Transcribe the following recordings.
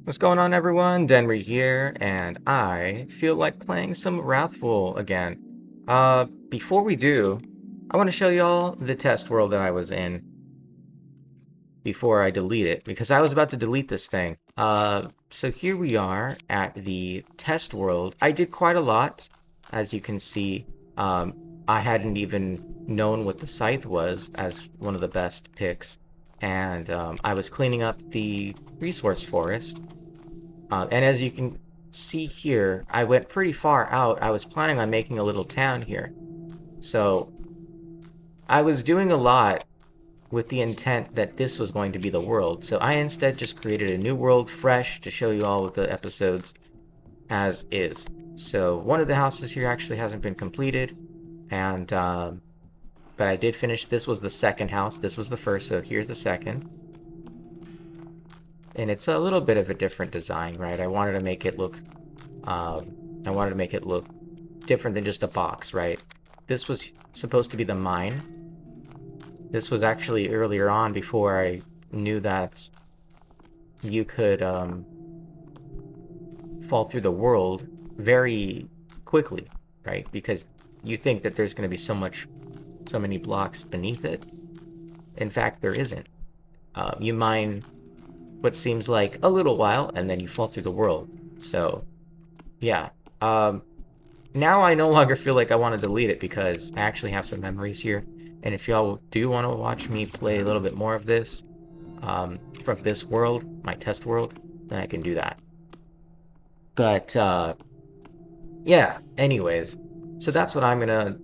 What's going on, everyone? Denry here, and I feel like playing some Wrathful again. Before we do, I want to show y'all the test world that I was in before I delete it, because I was about to delete this thing. So here we are at the test world. I did quite a lot, as you can see. I hadn't even known what the scythe was as one of the best picks, and I was cleaning up the resource forest. And as you can see here, I went pretty far out. I was planning on making a little town here. So I was doing a lot with the intent that this was going to be the world. So I instead just created a new world fresh to show you all with the episodes as is. So one of the houses here actually hasn't been completed. And, but I did finish. This was the second house. This was the first. So here's the second. And it's a little bit of a different design, right? I wanted to make it look different than just a box, right? This was supposed to be the mine. This was actually earlier on before I knew that you could fall through the world very quickly, right? Because you think that there's going to be so many blocks beneath it. In fact, there isn't. You mine what seems like a little while, and then you fall through the world. So, yeah. Now I no longer feel like I want to delete it because I actually have some memories here. And if y'all do want to watch me play a little bit more of this, from this world, my test world, then I can do that. But, yeah, anyways. So that's what I'm gonna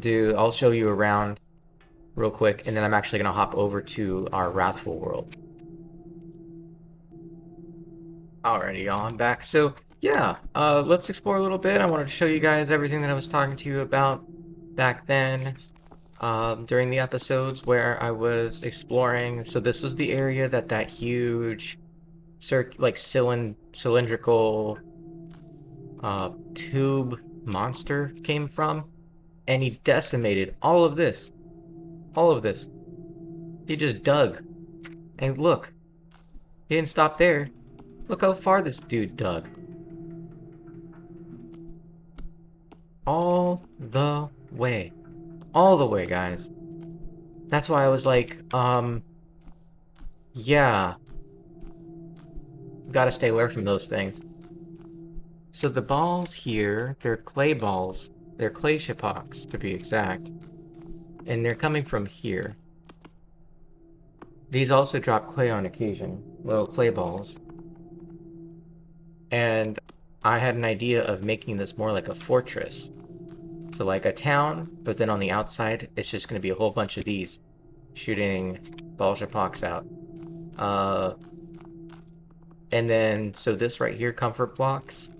do. I'll show you around real quick, and then I'm actually gonna hop over to our Wrathful world. Alrighty, y'all, I'm back. So, yeah, let's explore a little bit. I wanted to show you guys everything that I was talking to you about back then, during the episodes where I was exploring. So this was the area that huge, cylindrical, tube monster came from, and he decimated all of this. All of this. He just dug. And look, he didn't stop there. Look how far this dude dug. All the way. All the way, guys. That's why I was like, yeah. Gotta stay away from those things. So the balls here, they're clay balls. They're clay shipoks, to be exact. And they're coming from here. These also drop clay on occasion. Little clay balls. And I had an idea of making this more like a fortress. So like a town, but then on the outside, it's just going to be a whole bunch of these shooting Bolsheviks out. And then, so this right here, comfort blocks,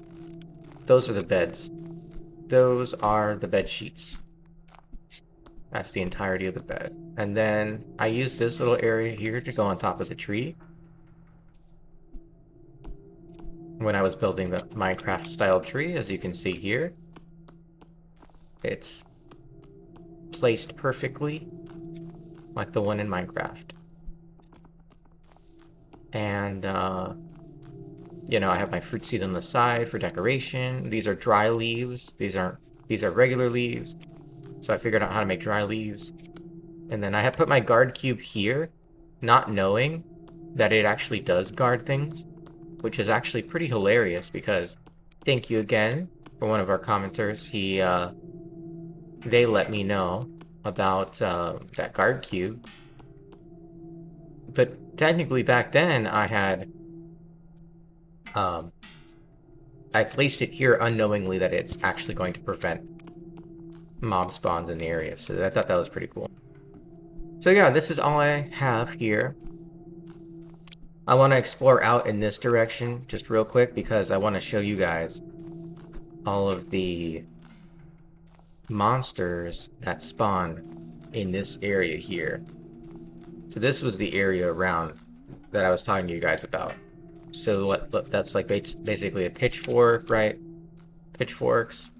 those are the beds. Those are the bed sheets. That's the entirety of the bed. And then I use this little area here to go on top of the tree. When I was building the Minecraft style tree, as you can see here, it's placed perfectly like the one in Minecraft. And you know, I have my fruit seeds on the side for decoration. These are dry leaves. These are regular leaves. So I figured out how to make dry leaves. And then I have put my guard cube here, not knowing that it actually does guard things, which is actually pretty hilarious because thank you again for one of our commenters. They let me know about that guard cube. But technically back then I had I placed it here unknowingly that it's actually going to prevent mob spawns in the area. So I thought that was pretty cool. So yeah, this is all I have here. I want to explore out in this direction just real quick because I want to show you guys all of the monsters that spawn in this area here. So this was the area around that I was talking to you guys about. So that's like basically a pitchfork, right? Pitchforks.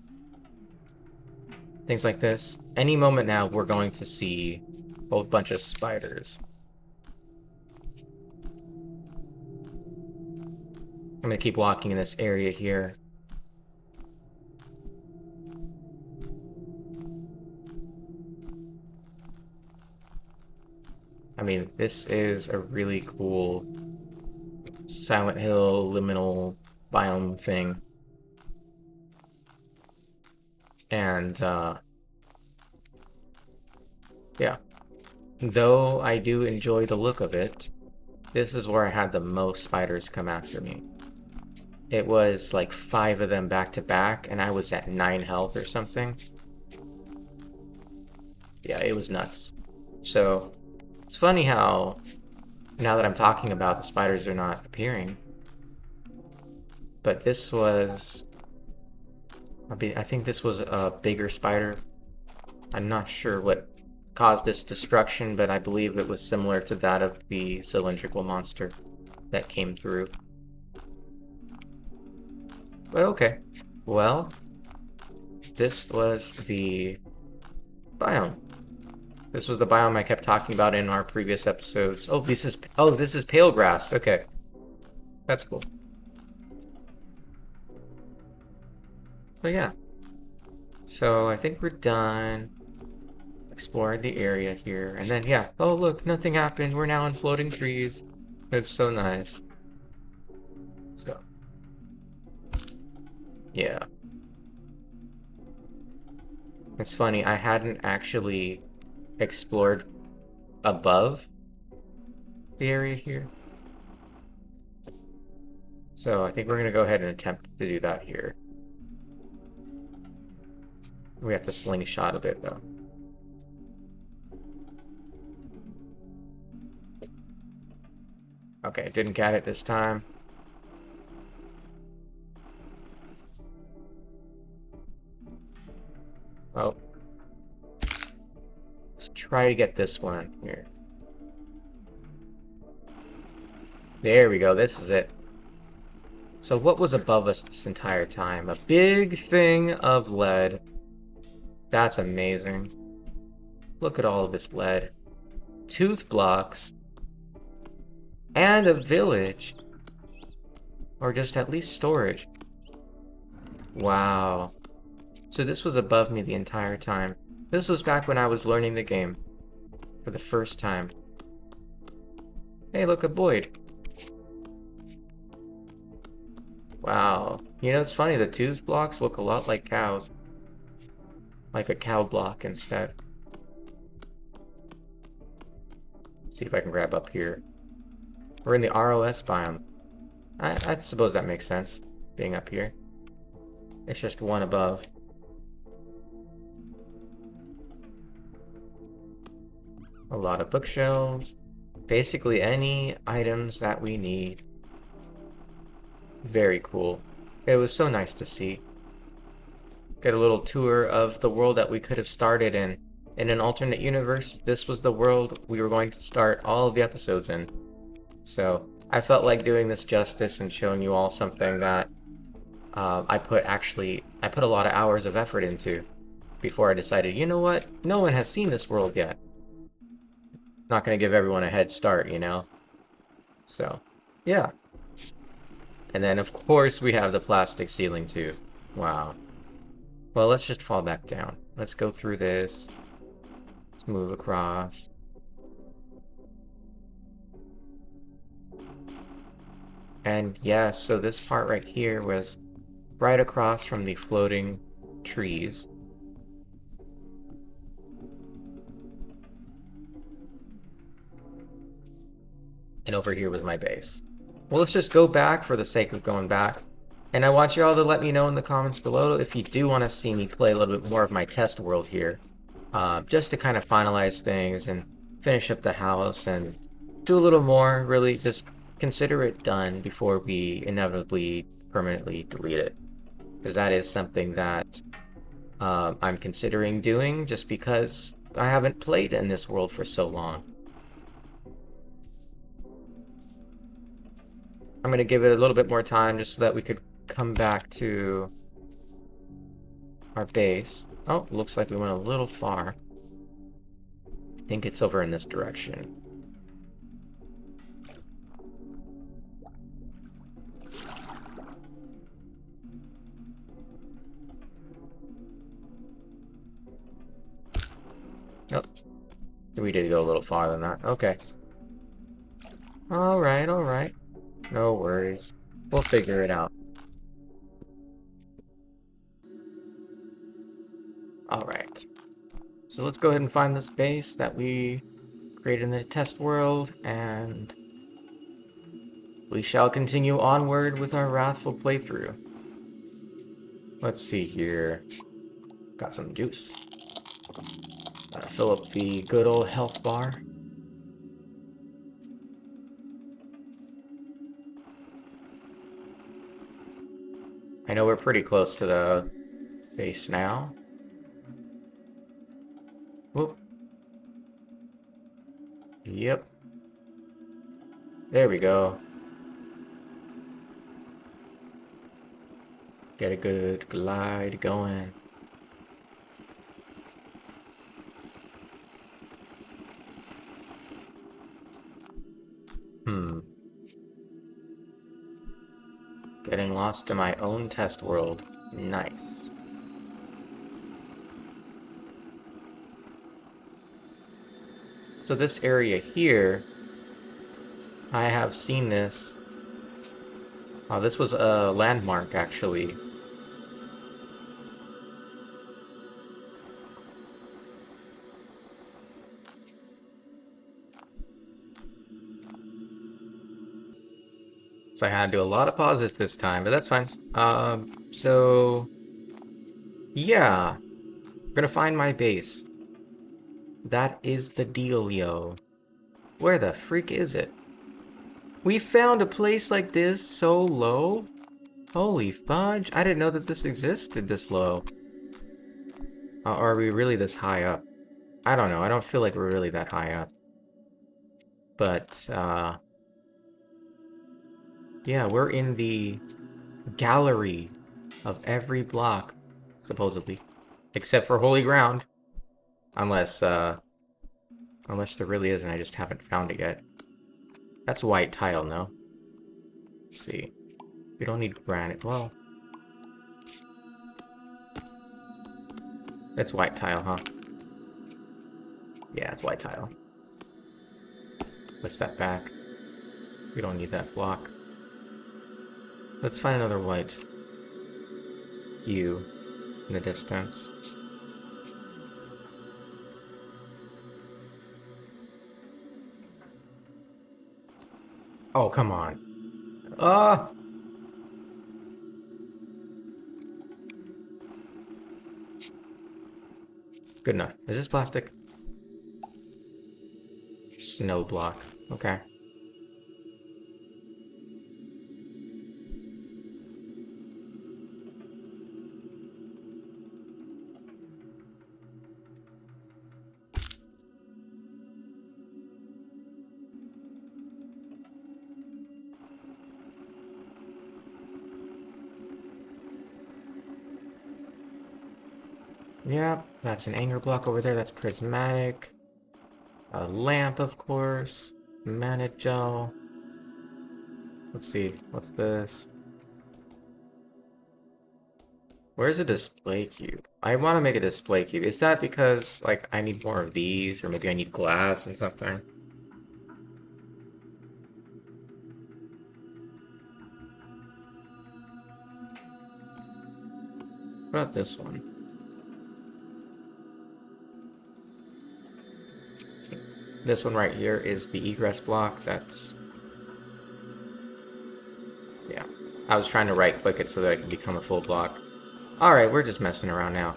Things like this. Any moment now we're going to see a whole bunch of spiders. I'm gonna keep walking in this area here. I mean, this is a really cool Silent Hill liminal biome thing. And, yeah. Though I do enjoy the look of it, this is where I had the most spiders come after me. It was like 5 of them back to back, and I was at 9 health or something. Yeah, it was nuts. So, it's funny how, now that I'm talking about the spiders are not appearing, but this was, I think this was a bigger spider. I'm not sure what caused this destruction, but I believe it was similar to that of the cylindrical monster that came through. But okay. Well, this was the biome. This was the biome I kept talking about in our previous episodes. Oh, this is pale grass. Okay. That's cool. But yeah. So I think we're done exploring the area here. And then, yeah. Oh, look, nothing happened. We're now in floating trees. It's so nice. So. Yeah. It's funny, I hadn't actually explored above the area here. So I think we're going to go ahead and attempt to do that here. We have to slingshot a bit, though. Okay, didn't get it this time. Oh. Let's try to get this one here. There we go, this is it. So what was above us this entire time? A big thing of lead. That's amazing. Look at all of this lead. Tooth blocks. And a village. Or just at least storage. Wow. So this was above me the entire time. This was back when I was learning the game. For the first time. Hey, look, a Boyd. Wow. You know, it's funny, the tooth blocks look a lot like cows. Like a cow block instead. Let's see if I can grab up here. We're in the ROS biome. I suppose that makes sense, being up here. It's just one above. A lot of bookshelves. Basically any items that we need. Very cool. It was so nice to see. Get a little tour of the world that we could have started in. In an alternate universe, this was the world we were going to start all of the episodes in. So, I felt like doing this justice and showing you all something that I put a lot of hours of effort into before I decided, you know what? No one has seen this world yet. Not gonna give everyone a head start, you know? So, yeah. And then, of course, we have the plastic ceiling, too. Wow. Well, let's just fall back down. Let's go through this. Let's move across. And yeah, so this part right here was right across from the floating trees. And over here was my base. Well, let's just go back for the sake of going back. And I want you all to let me know in the comments below if you do want to see me play a little bit more of my test world here. Just to kind of finalize things and finish up the house and do a little more, really just consider it done before we inevitably permanently delete it. Because that is something that I'm considering doing just because I haven't played in this world for so long. I'm going to give it a little bit more time just so that we could come back to our base. Oh, looks like we went a little far. I think it's over in this direction. Oh, we did go a little farther than that. Okay. Alright, alright. No worries. We'll figure it out. Alright. So let's go ahead and find this base that we created in the test world, and we shall continue onward with our Wrathful playthrough. Let's see here. Got some juice. Gotta fill up the good old health bar. I know we're pretty close to the base now. Whoop. Yep. There we go. Get a good glide going. Getting lost in my own test world. Nice. So this area here, I have seen this. Oh, this was a landmark, actually. So I had to do a lot of pauses this time, but that's fine. So yeah, I'm gonna find my base. That is the dealio. Where the freak is it? We found a place like this so low? Holy fudge, I didn't know that this existed this low. Are we really this high up? I don't know, I don't feel like we're really that high up. But, yeah, we're in the gallery of every block, supposedly. Except for holy ground. Unless there really is and I just haven't found it yet. That's white tile, no? Let's see. We don't need granite. Well, it's white tile, huh? Yeah, it's white tile. Let's step back. We don't need that block. Let's find another white hue in the distance. Oh, come on. Ah! Good enough. Is this plastic? Snow block. Okay. Yeah, that's an anger block over there. That's prismatic. A lamp, of course. Mana gel. Let's see. What's this? Where's a display cube? I want to make a display cube. Is that because, like, I need more of these? Or maybe I need glass and something? What about this one? This one right here is the egress block. That's... yeah. I was trying to right-click it so that it can become a full block. Alright, we're just messing around now.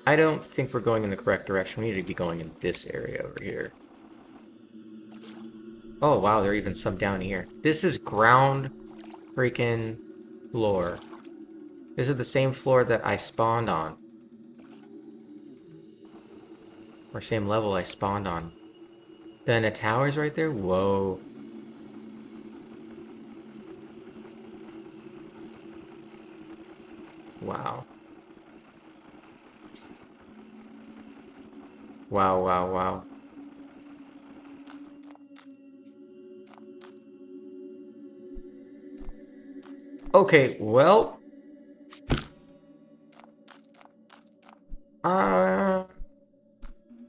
I don't think we're going in the correct direction. We need to be going in this area over here. Oh, wow, there are even some down here. This is ground freaking floor. This is the same floor that I spawned on. Or same level I spawned on. Then a tower's right there? Whoa. Wow. Wow, wow, wow. Okay, well...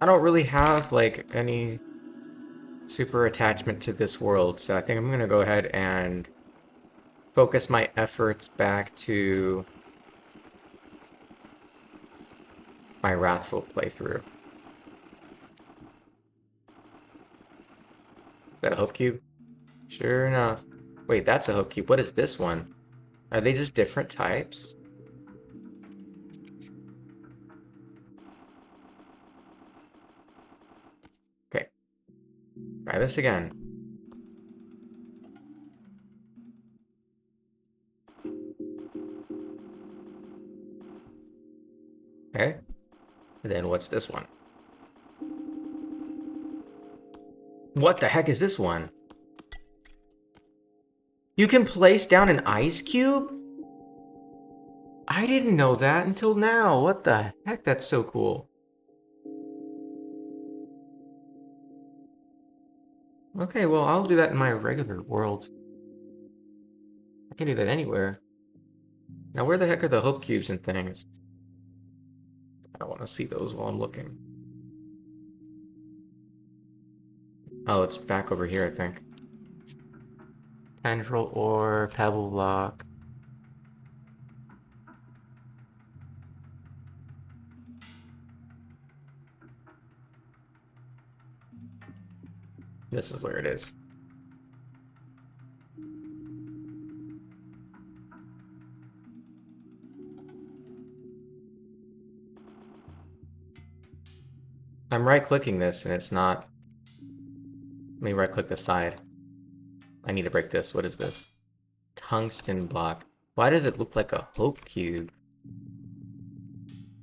I don't really have like any super attachment to this world, so I think I'm gonna go ahead and focus my efforts back to my Wrathful playthrough. Is that a hope cube? Sure enough. Wait, that's a hope cube. What is this one? Are they just different types? Okay, try this again. Okay, and then what's this one? What the heck is this one? You can place down an ice cube? I didn't know that until now. What the heck? That's so cool. Okay, well, I'll do that in my regular world. I can do that anywhere. Now, where the heck are the hope cubes and things? I don't want to see those while I'm looking. Oh, it's back over here, I think. Tendril ore, pebble block. This is where it is. I'm right-clicking this and it's not. Let me right-click the side. I need to break this. What is this? Tungsten block. Why does it look like a hope cube?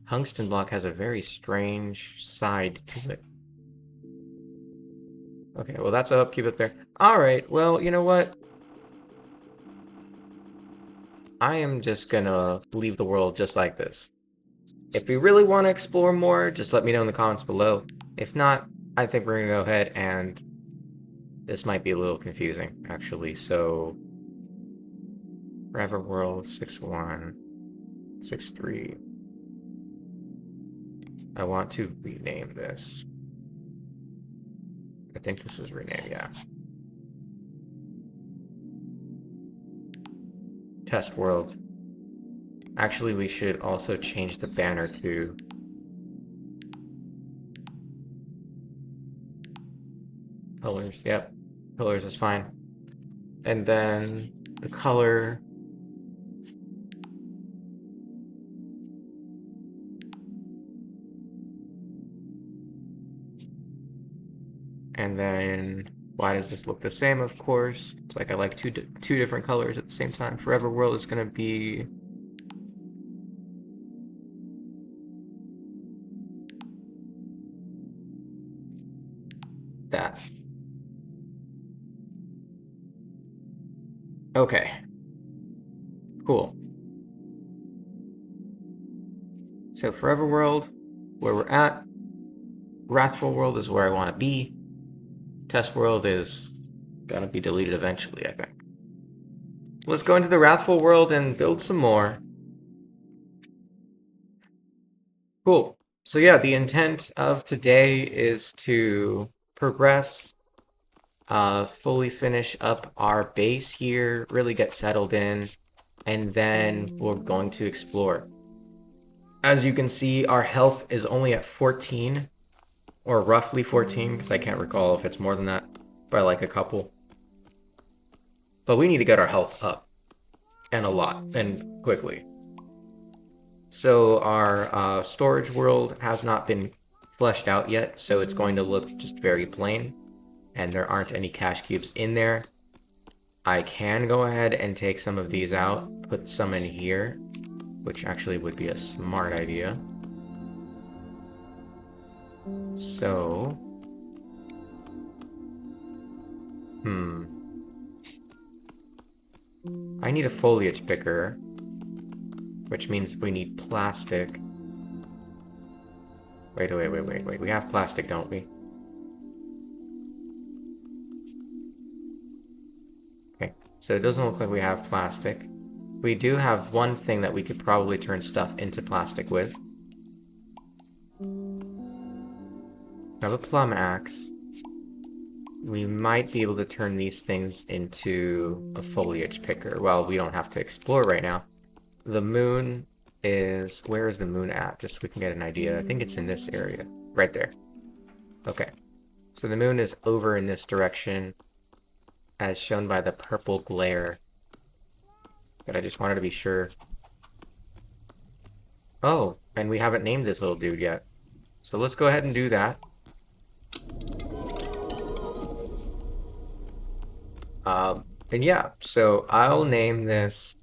Tungsten block has a very strange side to it. Okay, well that's a hope cube up there. Alright, well, you know what? I am just gonna leave the world just like this. If you really want to explore more, just let me know in the comments below. If not, I think we're gonna go ahead and... This might be a little confusing, actually, so... foreverworld 6.1, 6.3. I want to rename this. I think this is renamed, yeah. Test world. Actually, we should also change the banner to colors. Yep, colors is fine. And then the color. And then why does this look the same? Of course, it's like I like two different colors at the same time. Forever World is gonna be that. Okay. Cool. So Forever World, where we're at. Wrathful World is where I want to be. Test World is gonna be deleted eventually, I think. Let's go into the Wrathful World and build some more. Cool. So yeah, the intent of today is to progress, fully finish up our base here, really get settled in, and then we're going to explore. As you can see, our health is only at 14, or roughly 14, because I can't recall if it's more than that, by like a couple. But we need to get our health up, and a lot, and quickly. So our storage world has not been fleshed out yet, so it's going to look just very plain, and there aren't any cache cubes in there. I can go ahead and take some of these out, put some in here, which actually would be a smart idea. So, I need a foliage picker, which means we need plastic. Wait. We have plastic, don't we? Okay, so it doesn't look like we have plastic. We do have one thing that we could probably turn stuff into plastic with. I have a plum axe. We might be able to turn these things into a foliage picker. Well, we don't have to explore right now. The moon is... Where is the moon at? Just so we can get an idea. I think it's in this area. Right there. Okay. So the moon is over in this direction, as shown by the purple glare. But I just wanted to be sure. Oh, and we haven't named this little dude yet. So let's go ahead and do that. And yeah, so I'll name this...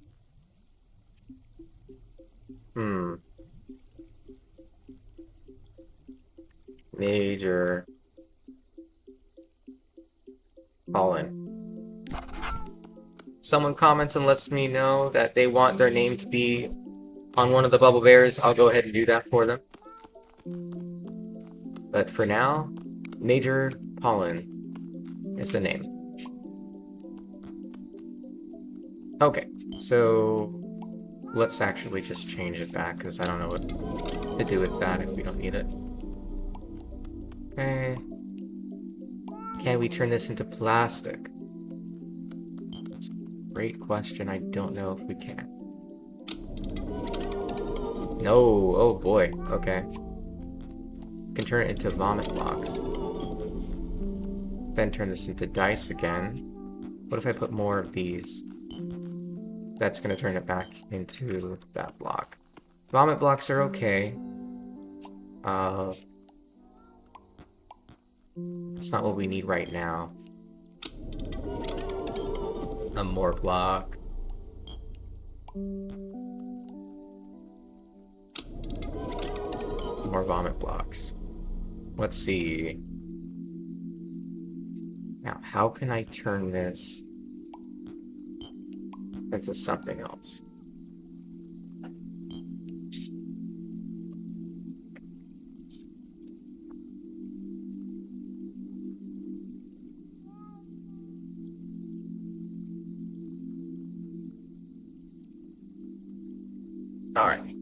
Major Pollen. Someone comments and lets me know that they want their name to be on one of the bubble bears. I'll go ahead and do that for them. But for now, Major Pollen is the name. Okay, so let's actually just change it back, because I don't know what to do with that if we don't need it. Okay. Can we turn this into plastic? Great question. I don't know if we can. No. Oh boy. Okay. Can turn it into vomit blocks. Then turn this into dice again. What if I put more of these? That's going to turn it back into that block. Vomit blocks are okay. It's not what we need right now. A more block. More vomit blocks. Let's see. Now, how can I turn this into something else? All right.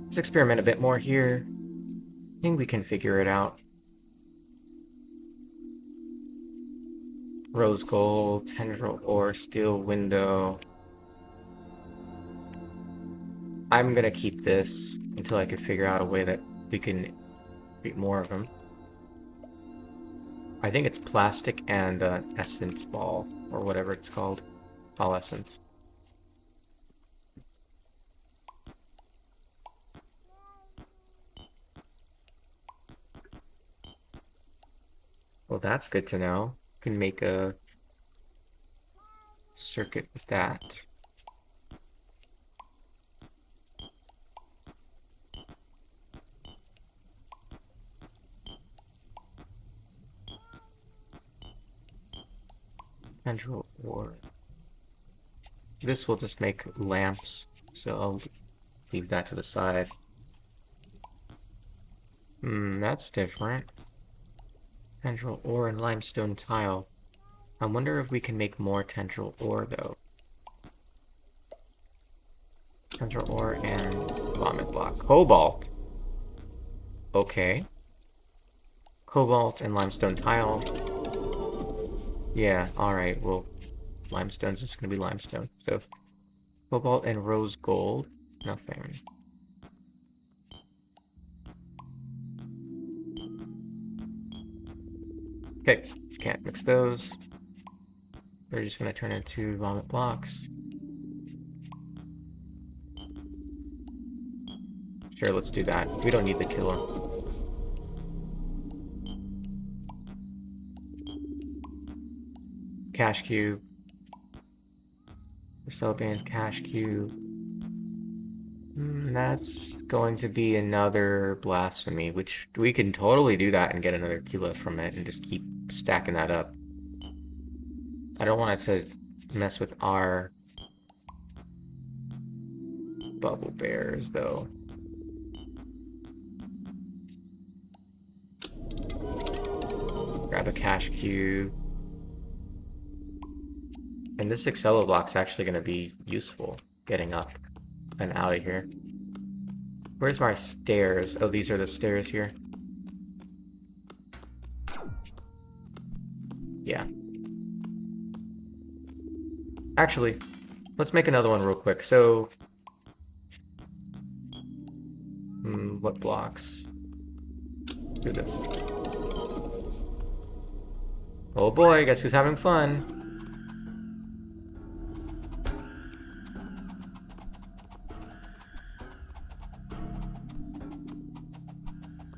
Let's experiment a bit more here. I think we can figure it out. Rose gold, tendril ore, steel window. I'm gonna keep this until I can figure out a way that we can create more of them. I think it's plastic and essence ball, or whatever it's called. All essence. Well, that's good to know. Can make a circuit with that. Tendril ore. This will just make lamps, so I'll leave that to the side. That's different. Tendril ore and limestone tile. I wonder if we can make more tendril ore, though. Tendril ore and vomit block. Cobalt! Okay. Cobalt and limestone tile. Yeah, alright, well, limestone's just gonna be limestone. So, cobalt and rose gold. Nothing. Okay, can't mix those. We're just gonna turn into vomit blocks. Sure, let's do that. We don't need the killer. Cash cube. Cell band cash cube. That's going to be another blasphemy, which we can totally do that and get another kilo from it and just keep stacking that up. I don't want it to mess with our bubble bears, though. Grab a cash cube. And this Excello block's actually going to be useful getting up and out of here. Where's my stairs? Oh, these are the stairs here. Yeah. Actually, let's make another one real quick. So, what blocks? Do this. Oh boy, guess who's having fun?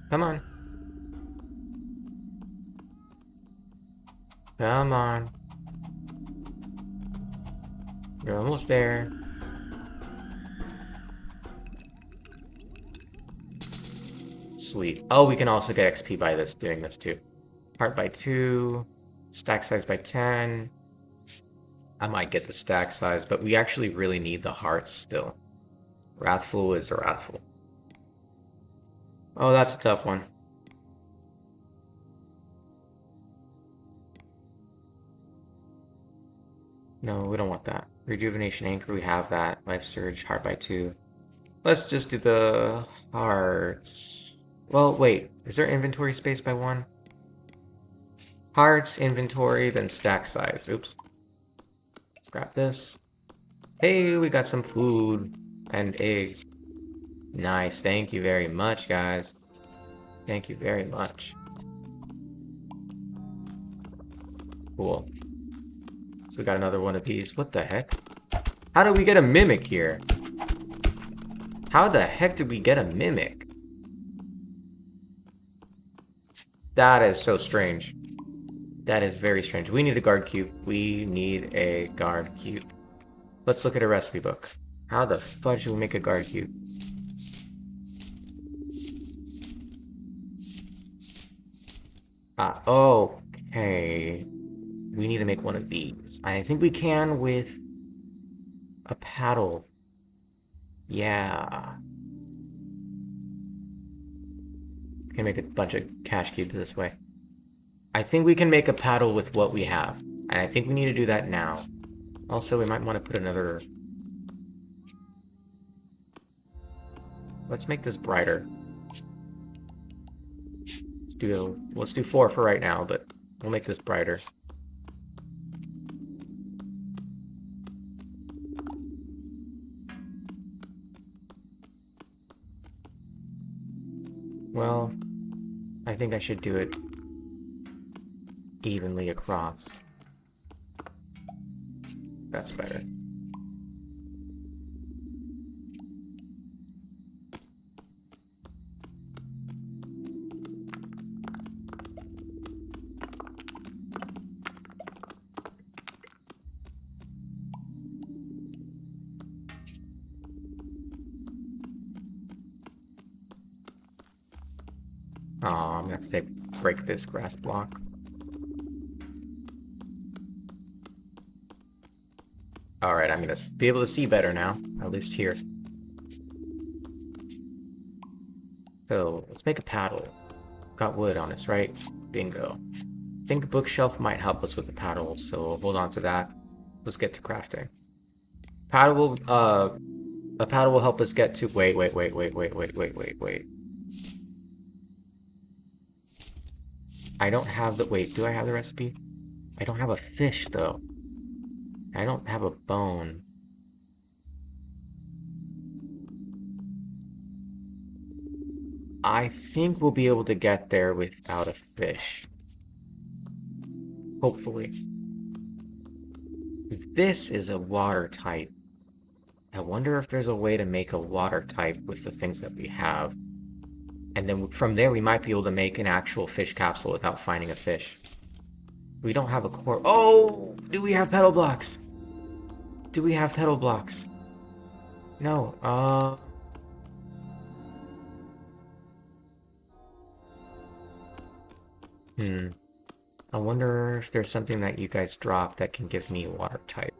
Come on. Come on. You're almost there. Sweet. Oh, we can also get XP by doing this too. Heart by 2, stack size by 10. I might get the stack size, but we actually really need the hearts still. Wrathful is wrathful. Oh, that's a tough one. No, we don't want that. Rejuvenation Anchor, we have that. Life Surge, Heart by 2. Let's just do the hearts. Well, wait. Is there inventory space by 1? Hearts, inventory, then stack size. Oops. Let's grab this. Hey, we got some food and eggs. Nice. Thank you very much, guys. Thank you very much. Cool. So we got another one of these. What the heck? How did we get a mimic here? How the heck did we get a mimic? That is so strange. That is very strange. We need a guard cube. We need a guard cube. Let's look at a recipe book. How the fudge do we make a guard cube? Okay. We need to make one of these. I think we can with a paddle. Yeah. We can make a bunch of cash cubes this way. I think we can make a paddle with what we have. And I think we need to do that now. Also, we might want to put another... Let's make this brighter. Let's do 4 for right now, but we'll make this brighter. Well, I think I should do it evenly across. That's better. Oh, I'm gonna have to break this grass block. Alright, I'm gonna be able to see better now, at least here. So, let's make a paddle. Got wood on us, right? Bingo. I think a bookshelf might help us with the paddle, so hold on to that. Let's get to crafting. Paddle will, a paddle will help us get to... Wait. I don't have the... Wait, do I have the recipe? I don't have a fish, though. I don't have a bone. I think we'll be able to get there without a fish. Hopefully. This is a water type. I wonder if there's a way to make a water type with the things that we have. And then from there we might be able to make an actual fish capsule without finding a fish. We don't have a core. Oh! Do we have pedal blocks? Do we have pedal blocks? No. I wonder if there's something that you guys drop that can give me a water type.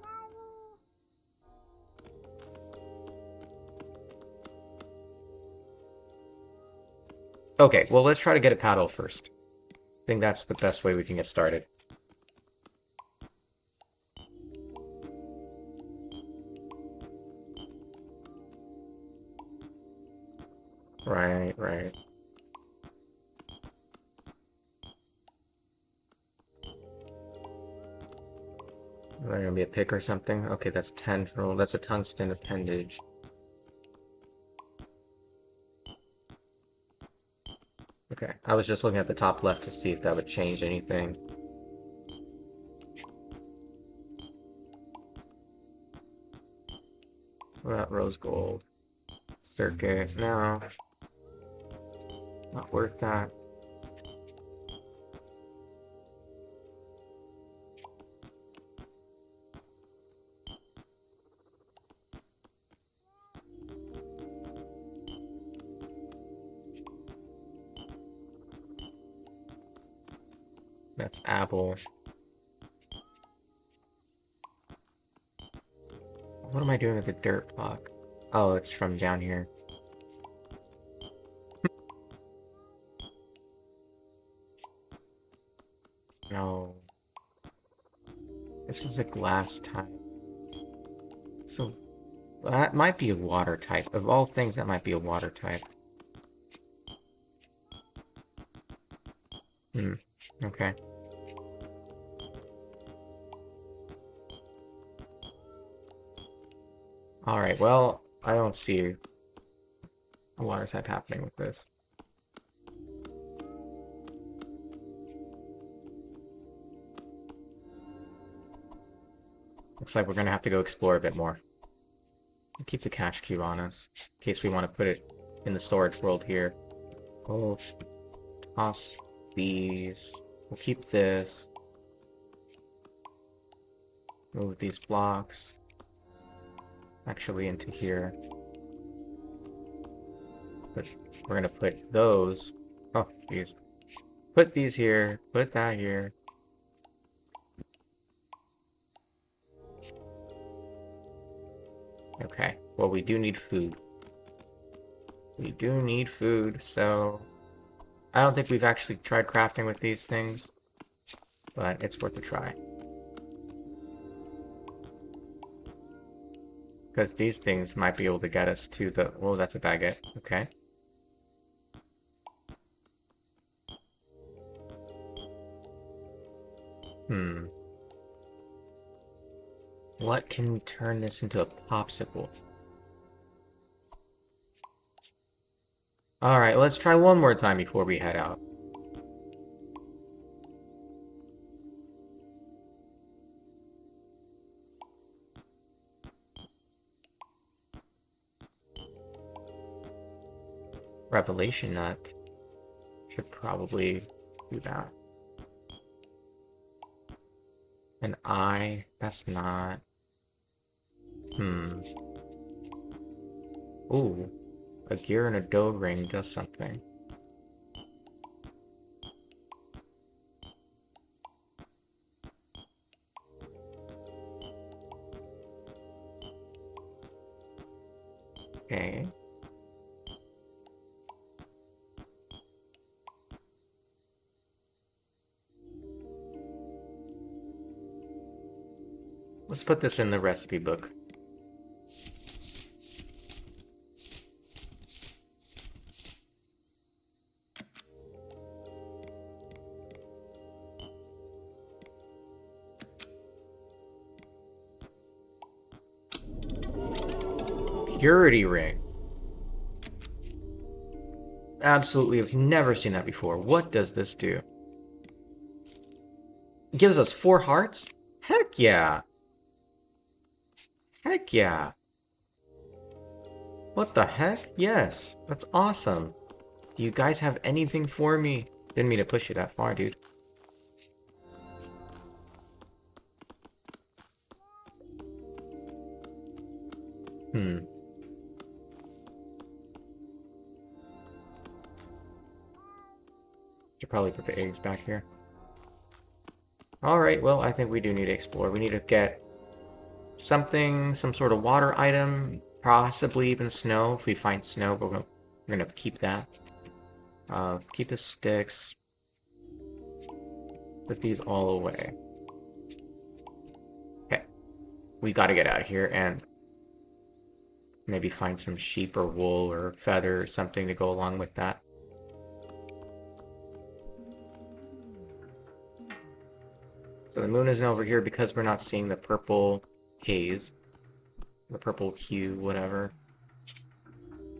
Okay, well, let's try to get a paddle first. I think that's the best way we can get started. Right, right. Is there gonna be a pick or something? Okay, that's 10 for... That's a tungsten appendage. Okay, I was just looking at the top left to see if that would change anything. What about rose gold? Circuit, no. Not worth that. That's apple. What am I doing with the dirt block? Oh, it's from down here. No. This is a glass type. So, that might be a water type. Of all things, that might be a water type. Okay. Alright, well, I don't see a water type happening with this. Looks like we're gonna have to go explore a bit more. We'll keep the cache cube on us, in case we want to put it in the storage world here. We'll toss these. We'll keep this. Move these blocks actually into here. But we're gonna put those. Oh, jeez. Put these here. Put that here. Okay. Well, we do need food. We do need food, so... I don't think we've actually tried crafting with these things, but it's worth a try. Because these things might be able to get us to the... Oh, that's a baguette. Okay. What can we turn this into a popsicle? Alright, let's try one more time before we head out. Revelation nut. Should probably do that. An eye. That's not... Ooh. A gear and a dough ring does something. Okay. Let's put this in the recipe book. Purity ring. Absolutely, I've never seen that before. What does this do? It gives us 4 hearts? Heck yeah! Heck yeah! What the heck? Yes, that's awesome. Do you guys have anything for me? Didn't mean to push you that far, dude. Should probably put the eggs back here. Alright, well, I think we do need to explore. We need to get something, some sort of water item, possibly even snow. If we find snow, we're gonna keep that. Keep the sticks. Put these all away. Okay. We gotta get out of here, and Maybe find some sheep or wool or feather or something to go along with that. So the moon isn't over here because we're not seeing the purple haze. The purple hue, whatever.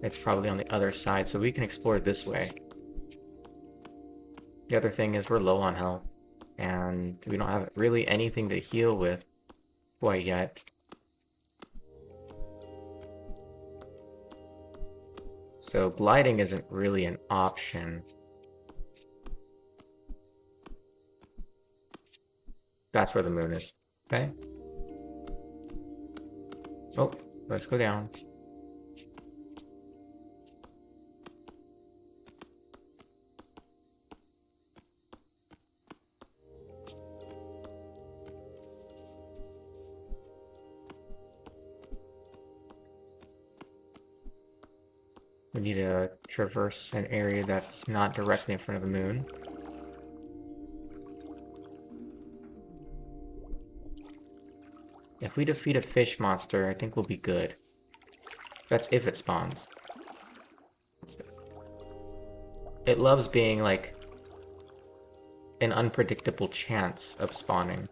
It's probably on the other side, so we can explore this way. The other thing is we're low on health, and we don't have really anything to heal with quite yet. So gliding isn't really an option. That's where the moon is. Okay. Oh, let's go down. We need to traverse an area that's not directly in front of the moon. If we defeat a fish monster, I think we'll be good. That's if it spawns. It loves being like an unpredictable chance of spawning.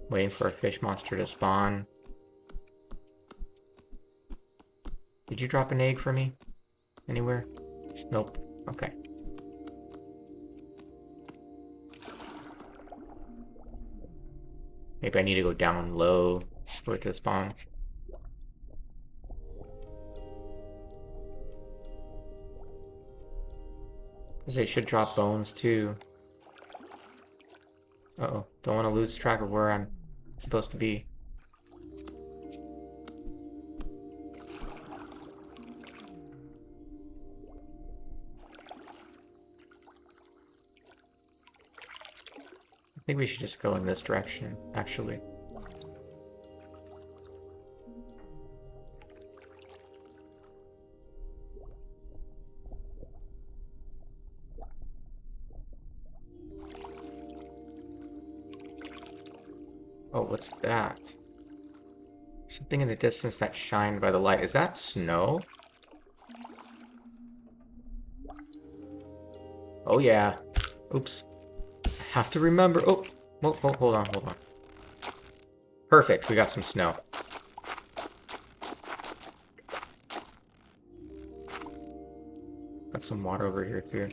Waiting for a fish monster to spawn. Did you drop an egg for me? Anywhere? Nope. Okay. Maybe I need to go down low for it to spawn. Because they should drop bones too. Uh-oh. Don't want to lose track of where I'm supposed to be. I think we should just go in this direction, actually. Oh, what's that? Something in the distance that shined by the light. Is that snow? Oh yeah. Oops. I have to remember. Oh, hold on. Perfect, we got some snow. Got some water over here too.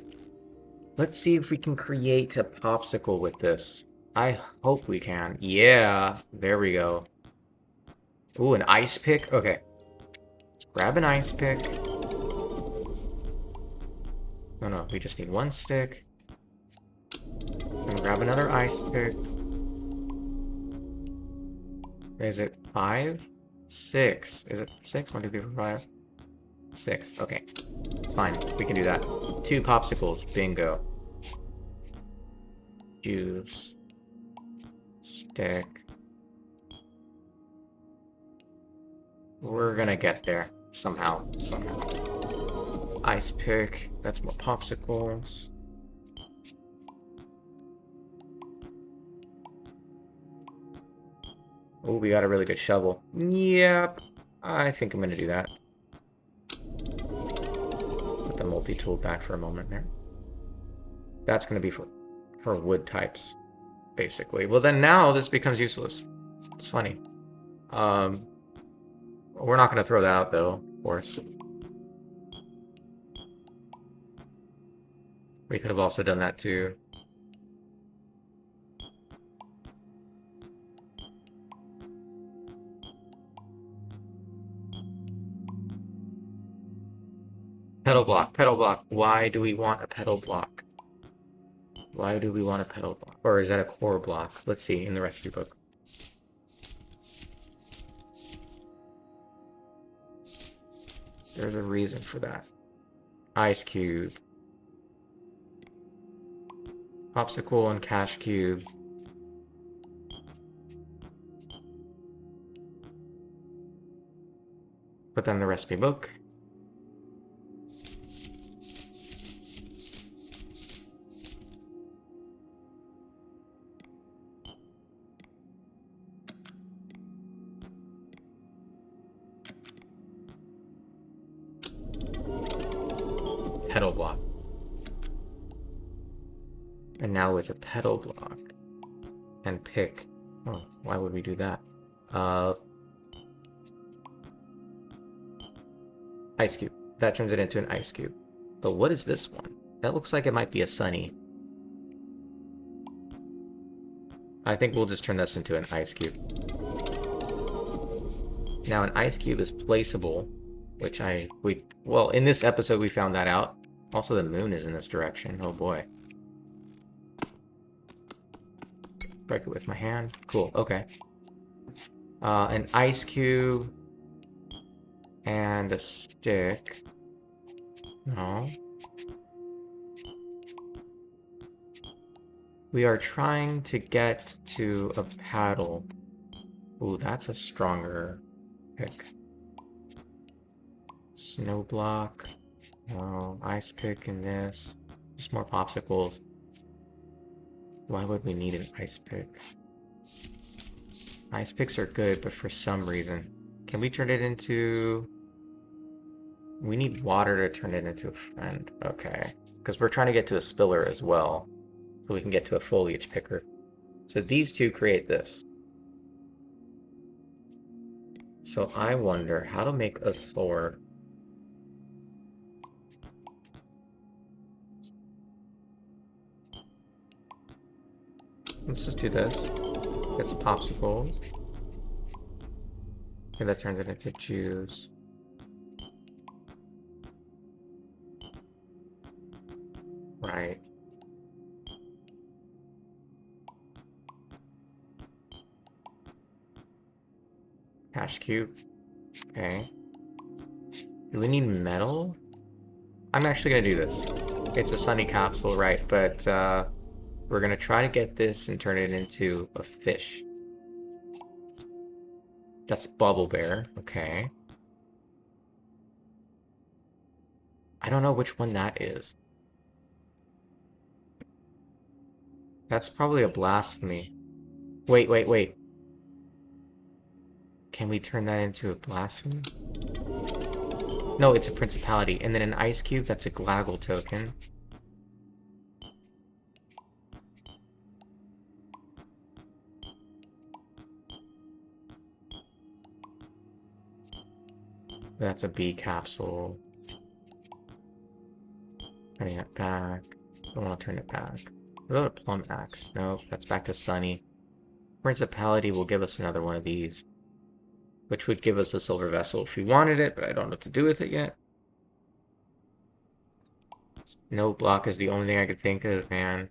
Let's see if we can create a popsicle with this. I hope we can. Yeah, there we go. Ooh, an ice pick? Okay. Let's grab an ice pick. No, we just need one stick. And grab another ice pick. Is it 5? 6. Is it 6? 1, 2, 3, 4, 5. 6. Okay. It's fine. We can do that. 2 popsicles. Bingo. Juice. Stick. We're gonna get there. Somehow. Ice pick. That's more popsicles. Oh, we got a really good shovel. Yep. I think I'm gonna do that. Put the multi-tool back for a moment there. That's gonna be for wood types, basically. Well, then now this becomes useless. It's funny. We're not gonna throw that out though, of course. We could have also done that too. Pedal block. Why do we want a pedal block? Why do we want a pedal block? Or is that a core block? Let's see in the recipe book. There's a reason for that. Ice cube. Popsicle and cash cube. Put that in the recipe book. Pedal block. And now with a pedal block and pick. Oh, why would we do that? Ice cube. That turns it into an ice cube. But what is this one? That looks like it might be a sunny. I think we'll just turn this into an ice cube. Now an ice cube is placeable, which well, in this episode we found that out. Also the moon is in this direction. Oh boy. Break it with my hand. Cool, okay. An ice cube and a stick. No. We are trying to get to a paddle. Ooh, that's a stronger pick. Snow block. No, ice pick in this. Just more popsicles. Why would we need an ice pick? Ice picks are good, but for some reason. Can we turn it into... We need water to turn it into a friend. Okay. Because we're trying to get to a spiller as well. So we can get to a foliage picker. So these two create this. So I wonder how to make a sword. Let's just do this. Get some popsicles. Okay, that turns it into juice. Right. Cash cube. Okay. Do we need metal? I'm actually gonna do this. It's a sunny capsule, right? But we're gonna try to get this and turn it into a fish. That's Bubble Bear. Okay. I don't know which one that is. That's probably a blasphemy. Wait, wait, wait. Can we turn that into a blasphemy? No, it's a principality. And then an ice cube, that's a glaggle token. That's a bee capsule. Turning it back. I don't want to turn it back. What about a plum axe? Nope, that's back to sunny. Principality will give us another one of these, which would give us a silver vessel if we wanted it, but I don't know what to do with it yet. No block is the only thing I could think of, man.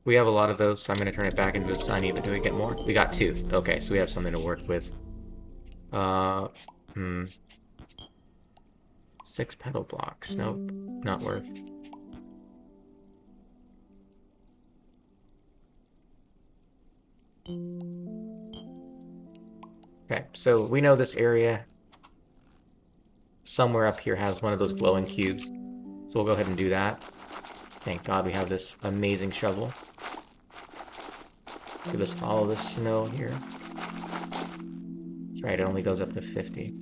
We have a lot of those, so I'm going to turn it back into a sunny, but do we get more? We got 2. Okay, so we have something to work with. 6 pedal blocks. Nope, not worth. Okay, so we know this area somewhere up here has one of those glowing cubes. So we'll go ahead and do that. Thank God we have this amazing shovel. Give us all of this snow here. That's right, it only goes up to 50.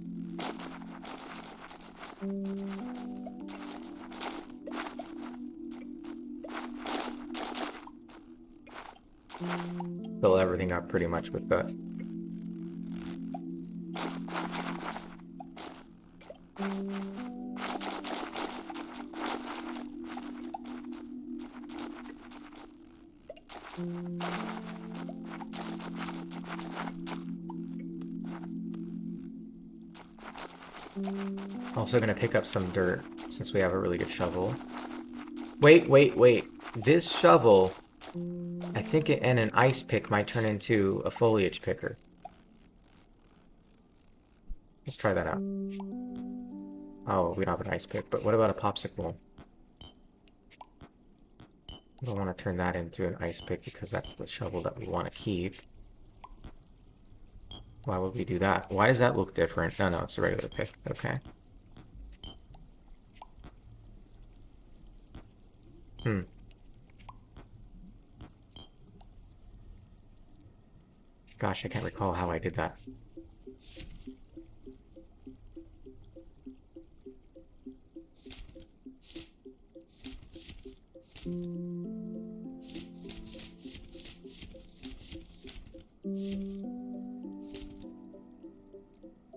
Fill everything up pretty much with that. Also gonna pick up some dirt since we have a really good shovel. Wait, wait, wait. This shovel, I think it and an ice pick might turn into a foliage picker. Let's try that out. Oh, we don't have an ice pick, but what about a popsicle? I don't want to turn that into an ice pick because that's the shovel that we want to keep. Why would we do that? Why does that look different? No, it's a regular pick. Okay. Gosh, I can't recall how I did that.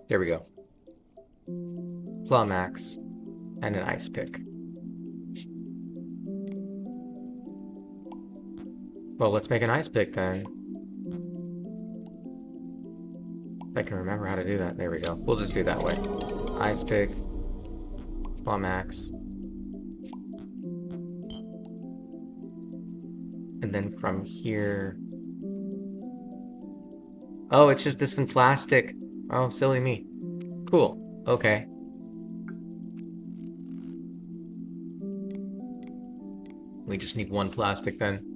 There we go. Plum axe and an ice pick. Well, let's make an ice pick then. If I can remember how to do that. There we go. We'll just do it that way. Ice pick. Plum axe. And then from here... Oh, it's just this in plastic. Oh, silly me. Cool. Okay. We just need one plastic then.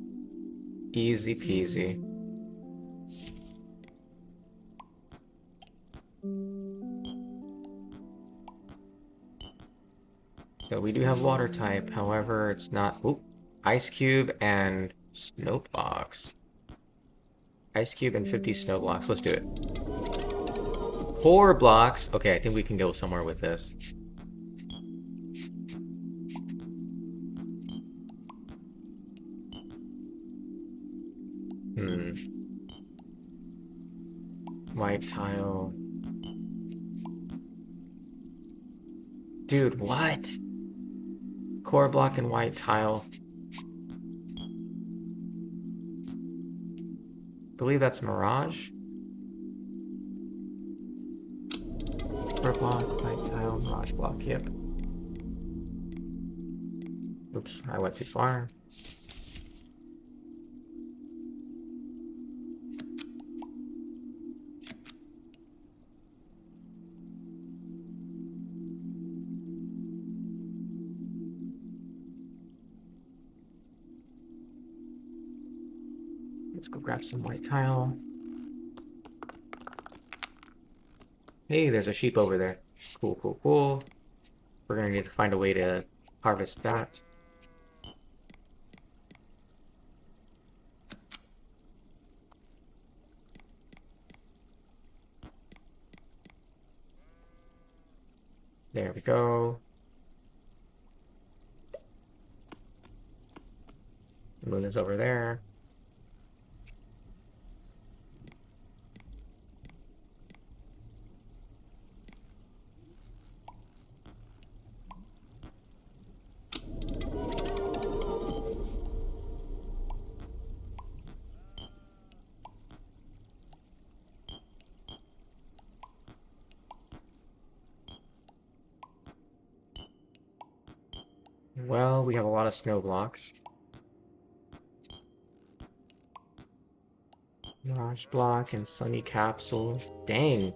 Easy peasy. So we do have water type, however, it's not... Oop. Ice cube and snow blocks. Ice cube and 50 snow blocks. Let's do it. 4 blocks. Okay, I think we can go somewhere with this. White tile. Dude, what? Core block and white tile. I believe that's Mirage. Core block, white tile, Mirage block, yep. Oops, I went too far. Let's go grab some white tile. Hey, there's a sheep over there. Cool, cool, cool. We're gonna need to find a way to harvest that. There we go. The moon is over there. Well, we have a lot of snow blocks. Mirage block and sunny capsule. Dang.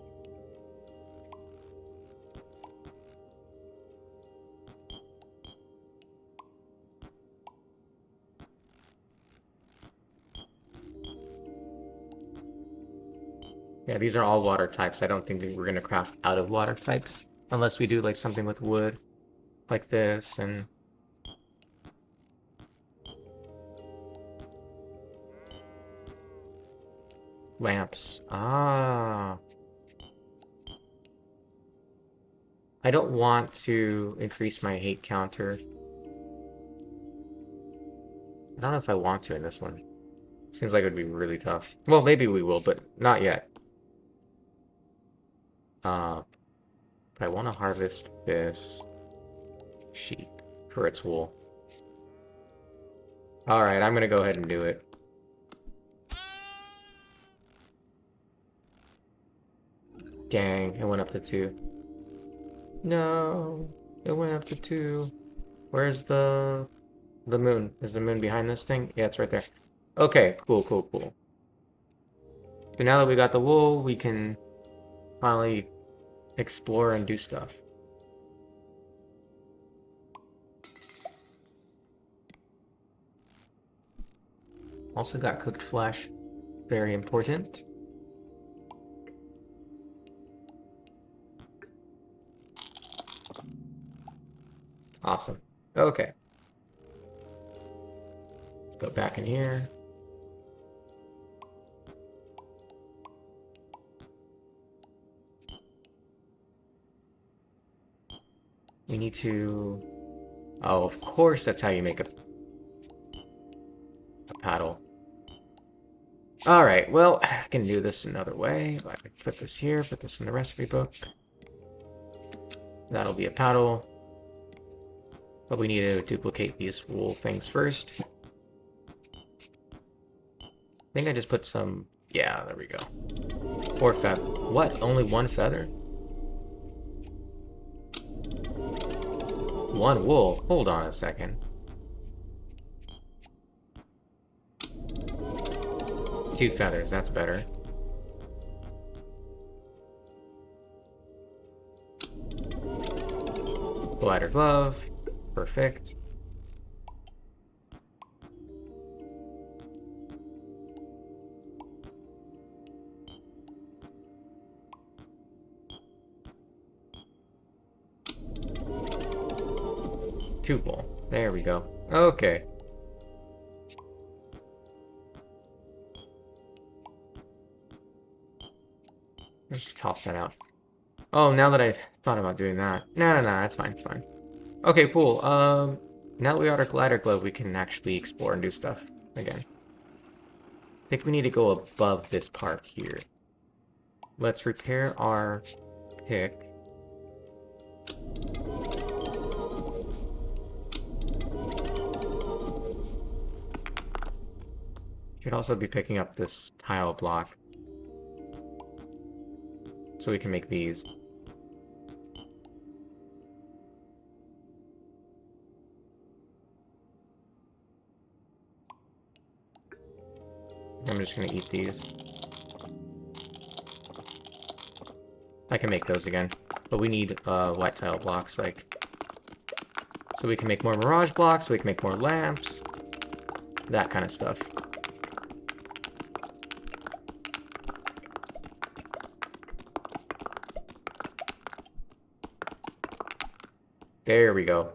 Yeah, these are all water types. I don't think we're gonna craft out of water types. Unless we do like something with wood. Like this and... lamps. Ah. I don't want to increase my hate counter. I don't know if I want to in this one. Seems like it would be really tough. Well, maybe we will, but not yet. But I want to harvest this sheep for its wool. Alright, I'm gonna go ahead and do it. Dang, it went up to 2. No, it went up to 2. Where's the moon? Is the moon behind this thing? Yeah, it's right there. Okay, cool, cool, cool. So now that we got the wool, we can finally explore and do stuff. Also got cooked flesh. Very important. Awesome. Okay. Let's go back in here. You need to... Oh, of course that's how you make a paddle. Alright, well, I can do this another way. I can put this here, put this in the recipe book. That'll be a paddle. But we need to duplicate these wool things first. I think I just put some... Yeah, there we go. 4 feather. What? Only 1 feather? 1 wool? Hold on a second. 2 feathers, that's better. Glider glove. Perfect. Two wool. There we go. Okay. Let's just toss that out. Oh, now that I've thought about doing that. No, that's fine, it's fine. Okay, cool. Now that we got our glider glove, we can actually explore and do stuff again. I think we need to go above this part here. Let's repair our pick. Should also be picking up this tile block. So we can make these. I'm just gonna eat these. I can make those again, but we need wet tile blocks, like, so we can make more mirage blocks, so we can make more lamps, that kind of stuff. There we go.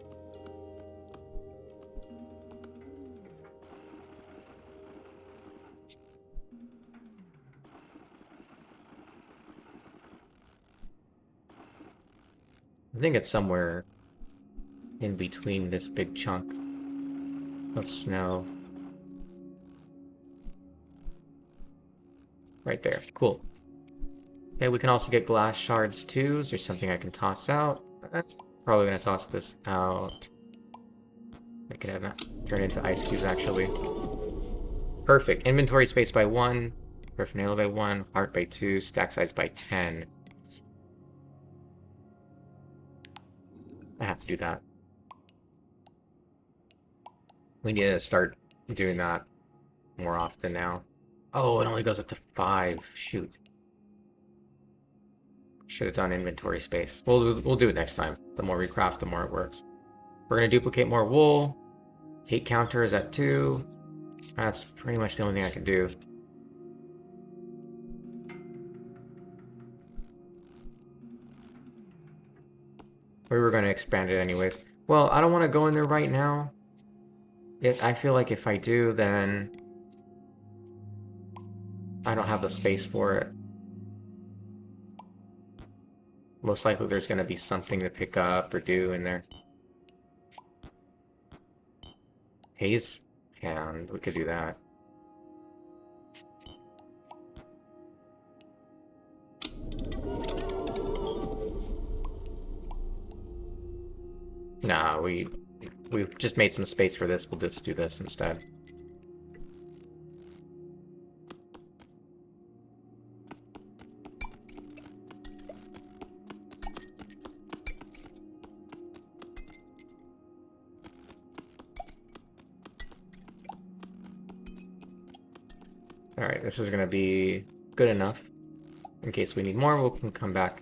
I think it's somewhere in between this big chunk of snow. Right there. Cool. Okay, we can also get glass shards too. Is there something I can toss out? I'm probably going to toss this out. Make it turn into ice cubes, actually. Perfect. Inventory space by 1. Paraphernalia by 1. Heart by 2. Stack size by 10. I have to do that. We need to start doing that more often now. Oh, it only goes up to 5. Shoot. Should have done inventory space. We'll do it next time. The more we craft, the more it works. We're going to duplicate more wool. Heat counter is at 2. That's pretty much the only thing I can do. We were going to expand it anyways. Well, I don't want to go in there right now. I feel like if I do, then I don't have the space for it. Most likely there's going to be something to pick up or do in there. Haze hand, we could do that. Nah, we've just made some space for this. We'll just do this instead. Alright, this is going to be good enough. In case we need more, we can come back.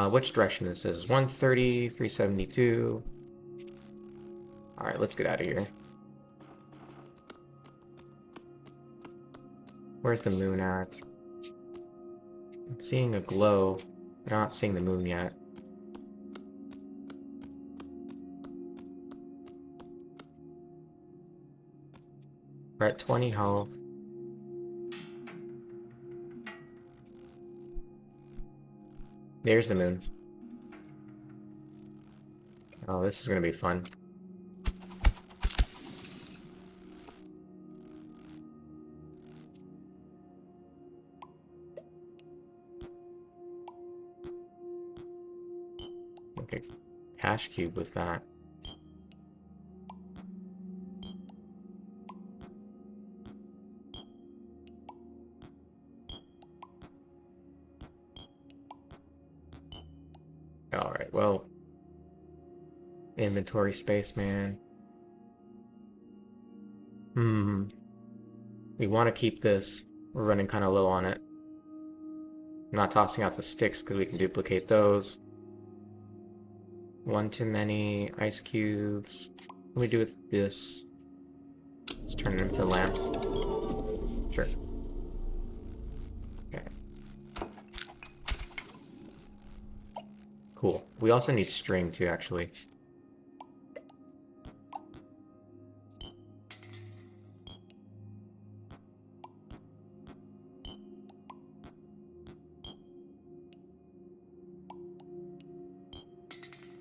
Which direction this is? 130, 372. Alright, let's get out of here. Where's the moon at? I'm seeing a glow. I'm not seeing the moon yet. We're at 20 health. There's the moon. Oh, this is gonna be fun. Okay, cash cube with that. Alright, well, inventory space, man. We want to keep this. We're running kind of low on it. I'm not tossing out the sticks because we can duplicate those. One too many ice cubes. What do we do with this? Just turn it into lamps. Sure. Okay. Cool. We also need string too, actually.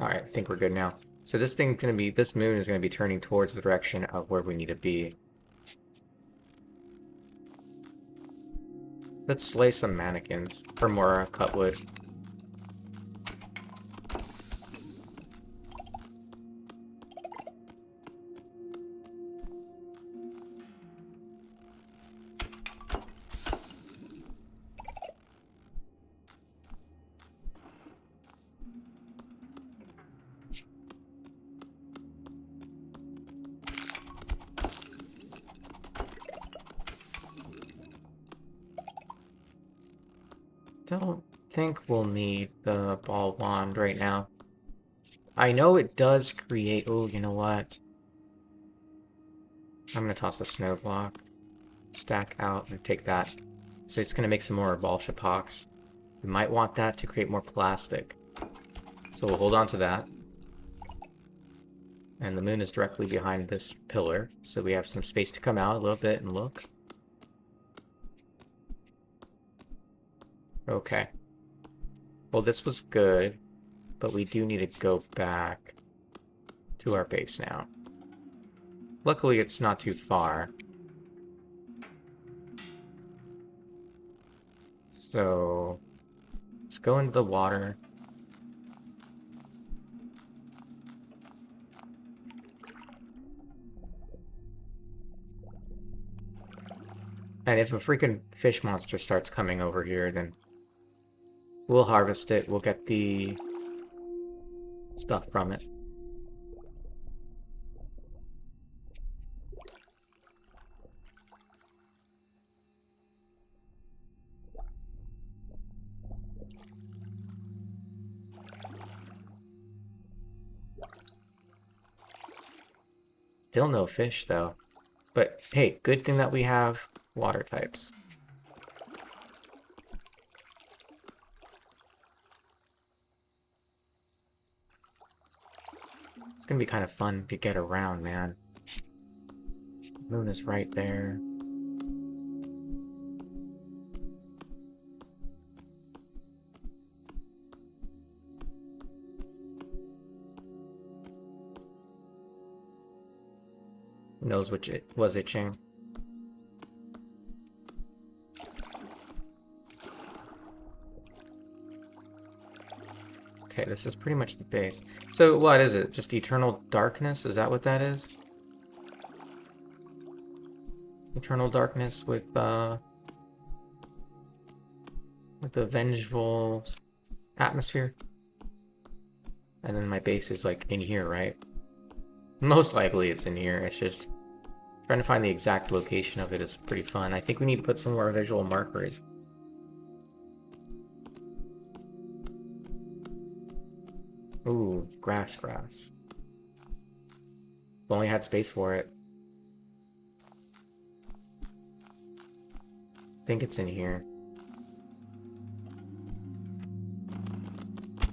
Alright, I think we're good now. So this moon is gonna be turning towards the direction of where we need to be. Let's slay some mannequins for more cut wood. Don't think we'll need the ball wand right now. I know it does create... Oh, you know what? I'm gonna toss a snow block. Stack out and take that. So it's gonna make some more Volsha pox. We might want that to create more plastic. So we'll hold on to that. And the moon is directly behind this pillar, so we have some space to come out a little bit and look. Okay. Well, this was good, but we do need to go back to our base now. Luckily, it's not too far. So, let's go into the water. And if a freaking fish monster starts coming over here, then we'll harvest it. We'll get the stuff from it. Still no fish, though. But hey, good thing that we have water types. It's gonna be kind of fun to get around, man. Moon is right there. Knows which it was itching. Okay, this is pretty much the base. So what is it? Just eternal darkness? Is that what that is? Eternal darkness with the vengeful atmosphere. And then my base is like in here, right? Most likely it's in here. It's just trying to find the exact location of it is pretty fun. I think we need to put some more visual markers. Ooh, grass. If only had space for it. think it's in here.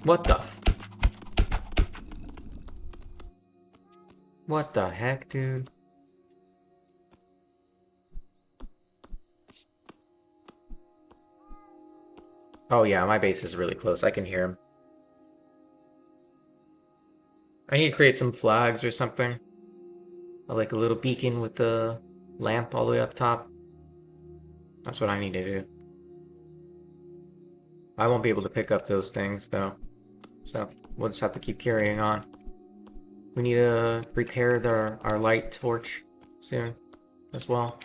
What the What the heck, dude? Oh yeah, my base is really close. I can hear him. I need to create some flags or something. Like a little beacon with the lamp all the way up top. That's what I need to do. I won't be able to pick up those things though. So we'll just have to keep carrying on. We need to repair our light torch soon as well.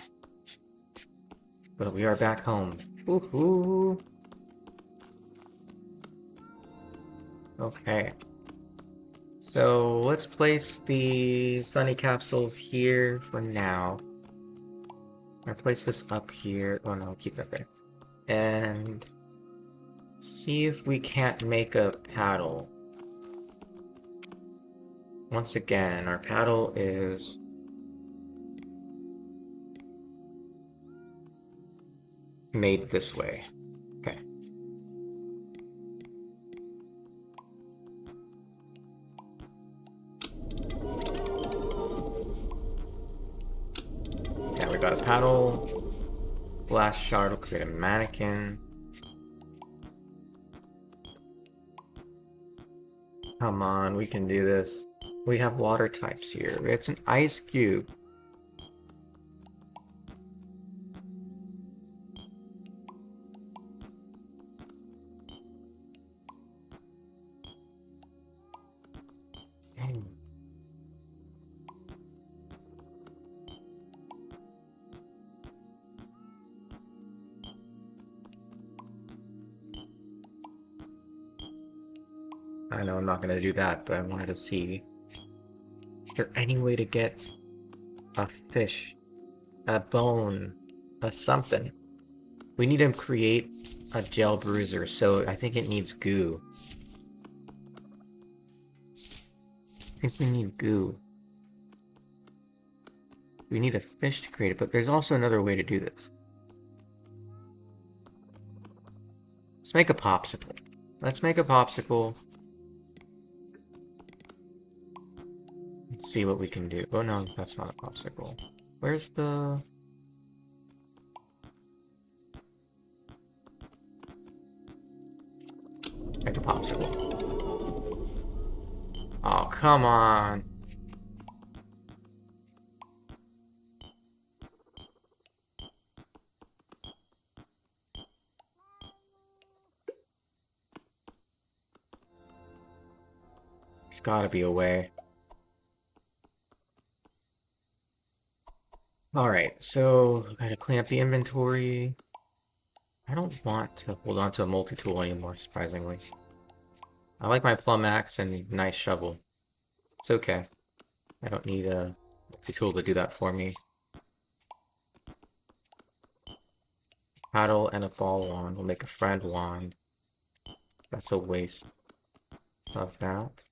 But we are back home. Woohoo! Okay. So let's place the sunny capsules here for now. I'll place this up here. Oh no, keep that there. And see if we can't make a paddle. Once again, our paddle is made this way. Okay. Yeah, we got a paddle. Glass shard will create a mannequin. Come on, we can do this. We have water types here. It's an ice cube. Dang. I know I'm not going to do that, but I wanted to see. Is there any way to get a fish, a bone, a something? We need to create a gel bruiser, so I think it needs goo. I think we need goo. We need a fish to create it, but there's also another way to do this. Let's make a popsicle. Let's make a popsicle. Let's see what we can do. Oh no, that's not a popsicle. Where's the... Make a popsicle. Oh, come on. There's gotta be a way. Alright, so I gotta clean up the inventory. I don't want to hold on to a multi-tool anymore, surprisingly. I like my plumb axe and nice shovel. It's okay. I don't need a multi-tool to do that for me. Paddle and a ball wand will make a friend wand. That's a waste of that.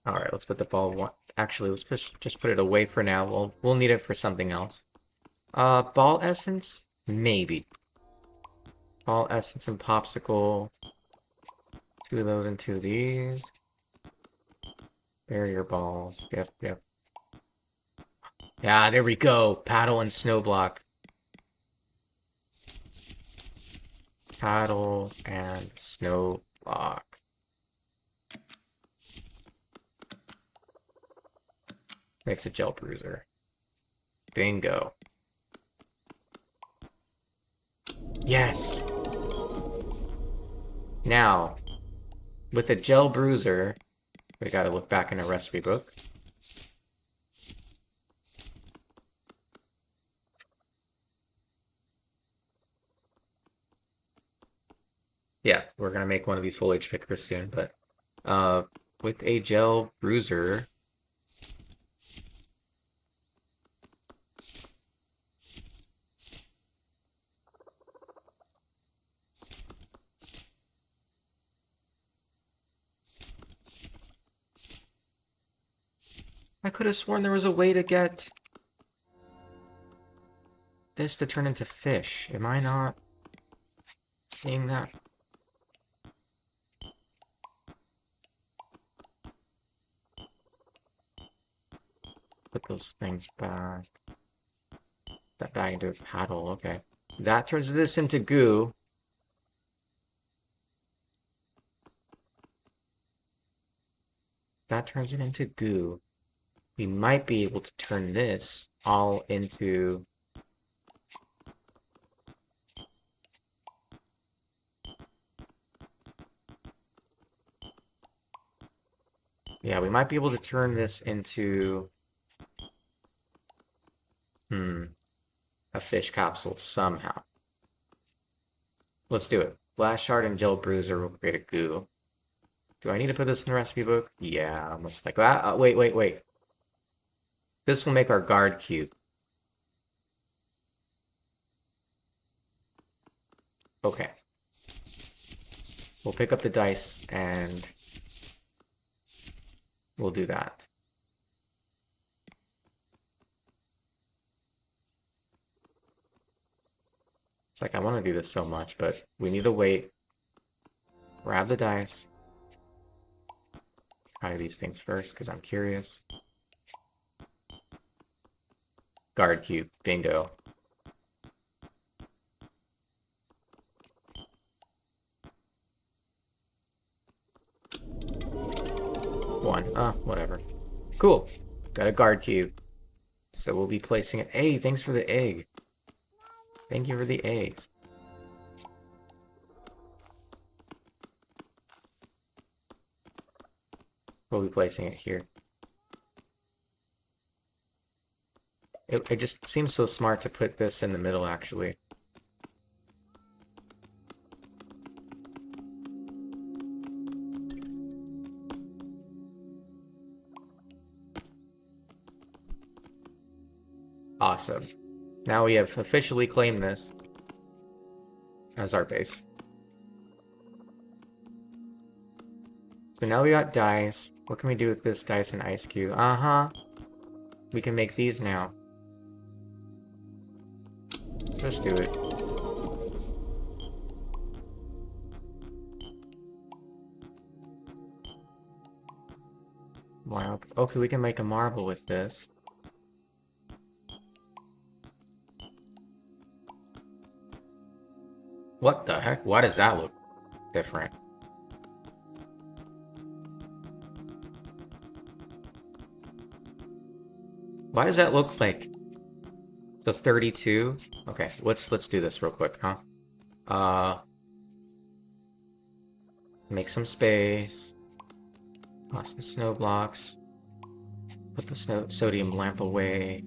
Alright, let's put the ball wand. Actually, let's just put it away for now. We'll need it for something else. Ball essence? Maybe. Ball essence and popsicle. 2 of those and 2 of these. Barrier balls. Yep, yep. Yeah, there we go. Paddle and snow block. Paddle and snow block. Makes a gel bruiser. Bingo. Yes! Now, with a gel bruiser, we gotta look back in a recipe book. Yeah, we're gonna make one of these foliage pickers soon, but with a gel bruiser, I could have sworn there was a way to get this to turn into fish. Am I not seeing that? Put those things back. That back into a paddle, okay. That turns this into goo. That turns it into goo. We might be able to turn this all into... Yeah, we might be able to turn this into... a fish capsule somehow. Let's do it. Blast shard and gel bruiser will create a goo. Do I need to put this in the recipe book? Yeah, most like that. Wait. This will make our guard cube. Okay. We'll pick up the dice and we'll do that. It's like I want to do this so much, but we need to wait. Grab the dice. Try these things first because I'm curious. Guard cube. Bingo. One. Whatever. Cool. Got a guard cube. So we'll be placing it. Hey, thanks for the egg. Thank you for the eggs. We'll be placing it here. It just seems so smart to put this in the middle, actually. Awesome. Now we have officially claimed this as our base. So now we got dice. What can we do with this dice and ice cube? We can make these now. Let's just do it. Wow. Okay, we can make a marble with this. What the heck? Why does that look different? Why does that look like the 32? Okay, let's do this real quick, huh? Make some space. Toss the snow blocks. Put the sodium lamp away.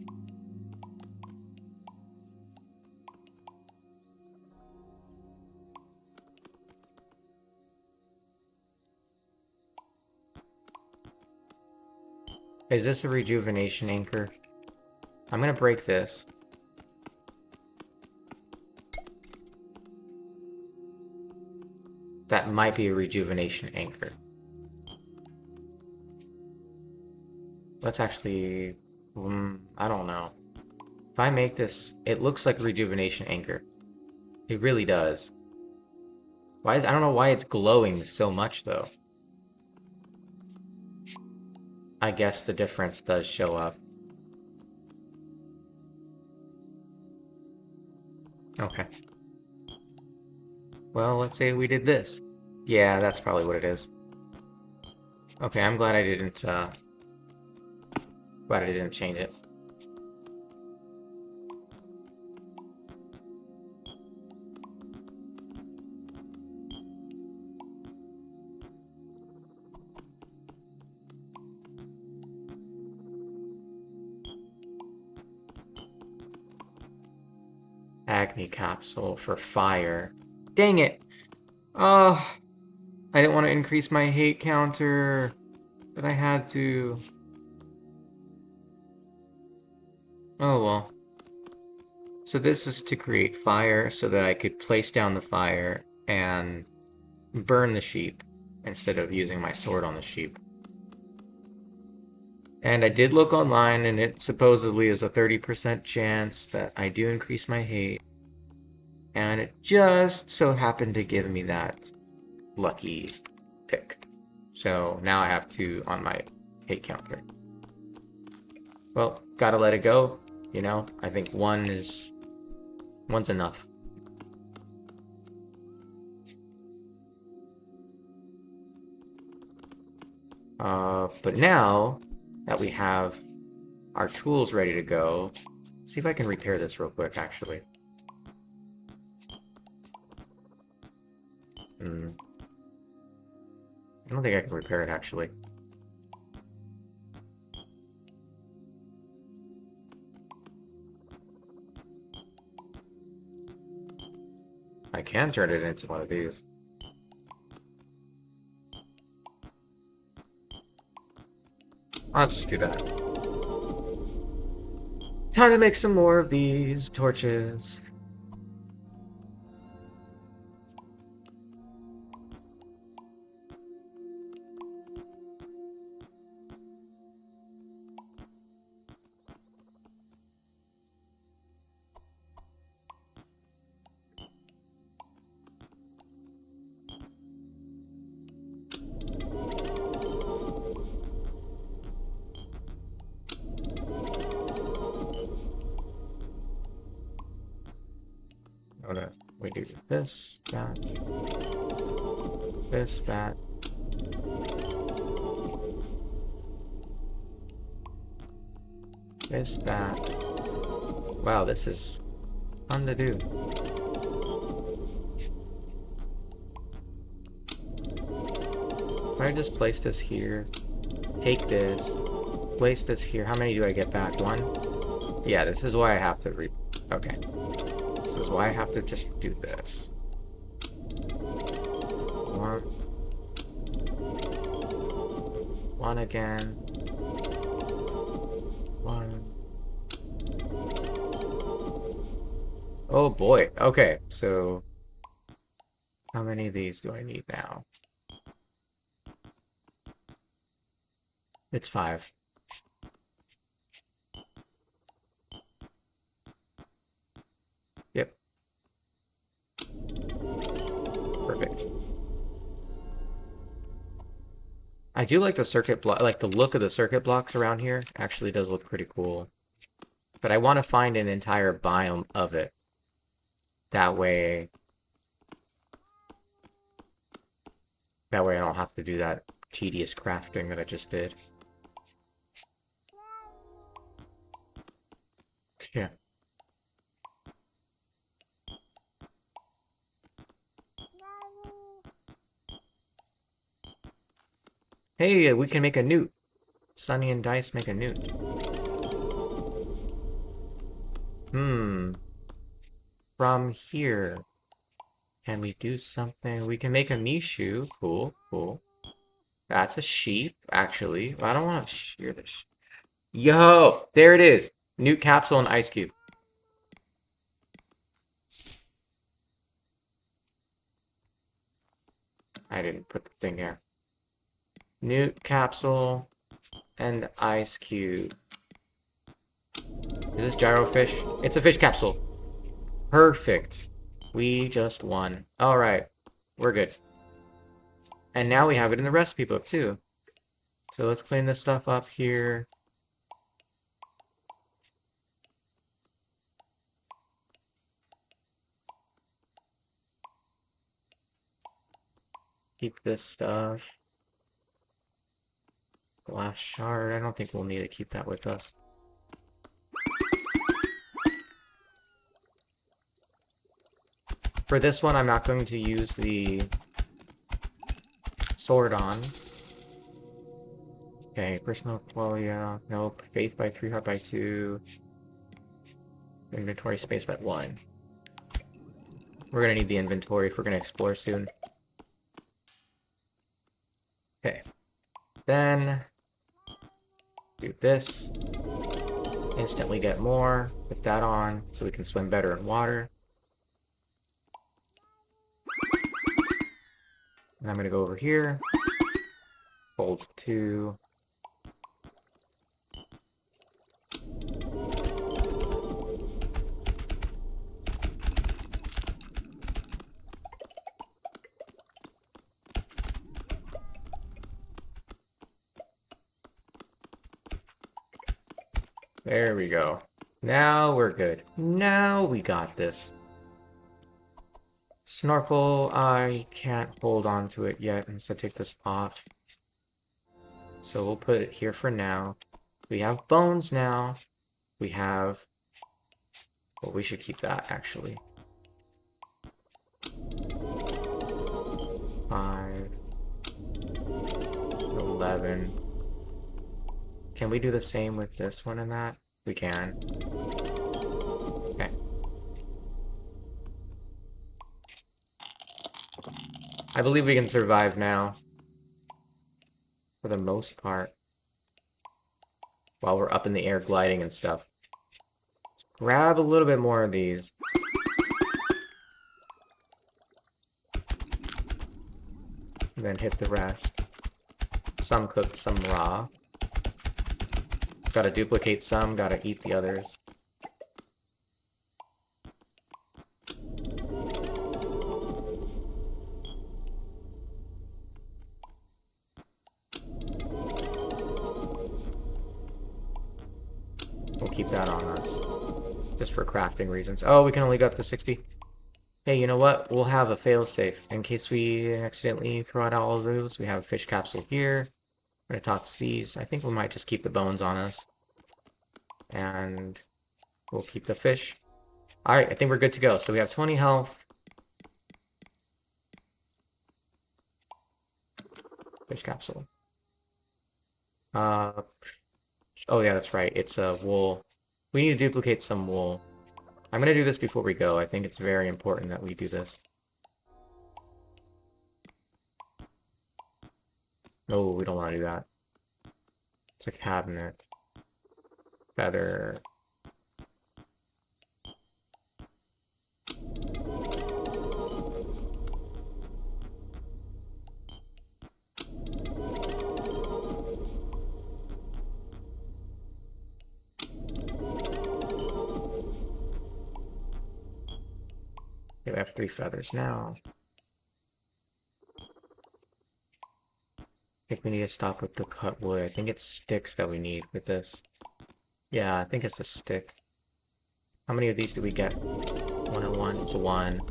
Is this a rejuvenation anchor? I'm gonna break this. That might be a rejuvenation anchor. Let's actually... I don't know. If I make this... It looks like a rejuvenation anchor. It really does. I don't know why it's glowing so much, though. I guess the difference does show up. Okay. Well, let's say we did this. Yeah, that's probably what it is. Okay, I'm glad I didn't, change it. Agni capsule for fire. Dang it! I didn't want to increase my hate counter, but I had to. Oh well. So this is to create fire so that I could place down the fire and burn the sheep instead of using my sword on the sheep. And I did look online, and it supposedly is a 30% chance that I do increase my hate. And it just so happened to give me that lucky pick. So now I have 2 on my hate counter. Well, gotta let it go. You know, I think one's enough. But now that we have our tools ready to go, see if I can repair this real quick, actually. I don't think I can repair it, actually. I can turn it into one of these. I'll just do that. Time to make some more of these torches. We do this, that, this, that. This, that. Wow, this is fun to do. If I just place this here, take this, place this here, how many do I get back? 1? Yeah, this is why I have to okay. This is why I have to just do this. 1 again. 1. Oh boy. Okay, so how many of these do I need now? It's 5. Yep. Perfect. I do like the circuit block, like the look of the circuit blocks around here. Actually does look pretty cool. But I want to find an entire biome of it. That way I don't have to do that tedious crafting that I just did. Yeah. Hey, we can make a newt. Sunny and Dice make a newt. From here, can we do something? We can make a Mishu. Cool, cool. That's a sheep, actually. I don't want to shear this. Yo, there it is. Newt capsule and ice cube. I didn't put the thing here. Newt capsule and ice cube. Is this gyro fish? It's a fish capsule. Perfect. We just won. Alright. We're good. And now we have it in the recipe book, too. So let's clean this stuff up here. Keep this stuff. Glass shard. I don't think we'll need to keep that with us. For this one, I'm not going to use the sword on. Okay, personal qualia. Nope. Faith by 3, heart by 2. Inventory space by 1. We're gonna need the inventory if we're gonna explore soon. Okay. Then do this. Instantly get more. Put that on so we can swim better in water. And I'm gonna go over here. Fold 2. There we go. Now we're good. Now we got this. Snorkel, I can't hold on to it yet, and so take this off. So we'll put it here for now. We have bones now. We have... Well, we should keep that, actually. 5, 11. Can we do the same with this one and that? We can. Okay. I believe we can survive now. For the most part. While we're up in the air gliding and stuff. Let's grab a little bit more of these. And then hit the rest. Some cooked, some raw. Gotta duplicate some, gotta eat the others. We'll keep that on us. Just for crafting reasons. Oh, we can only go up to 60. Hey, you know what? We'll have a failsafe. In case we accidentally throw out all of those, we have a fish capsule here. I'm gonna toss these. I think we might just keep the bones on us. And we'll keep the fish. Alright, I think we're good to go. So we have 20 health. Fish capsule. Oh yeah, that's right. It's wool. We need to duplicate some wool. I'm gonna do this before we go. I think it's very important that we do this. No, we don't want to do that. It's a cabinet. Feather. Okay, we have 3 feathers now. I think we need to stop with the cut wood. I think it's sticks that we need with this. Yeah, I think it's a stick. How many of these do we get? 1 and 1. It's a 1.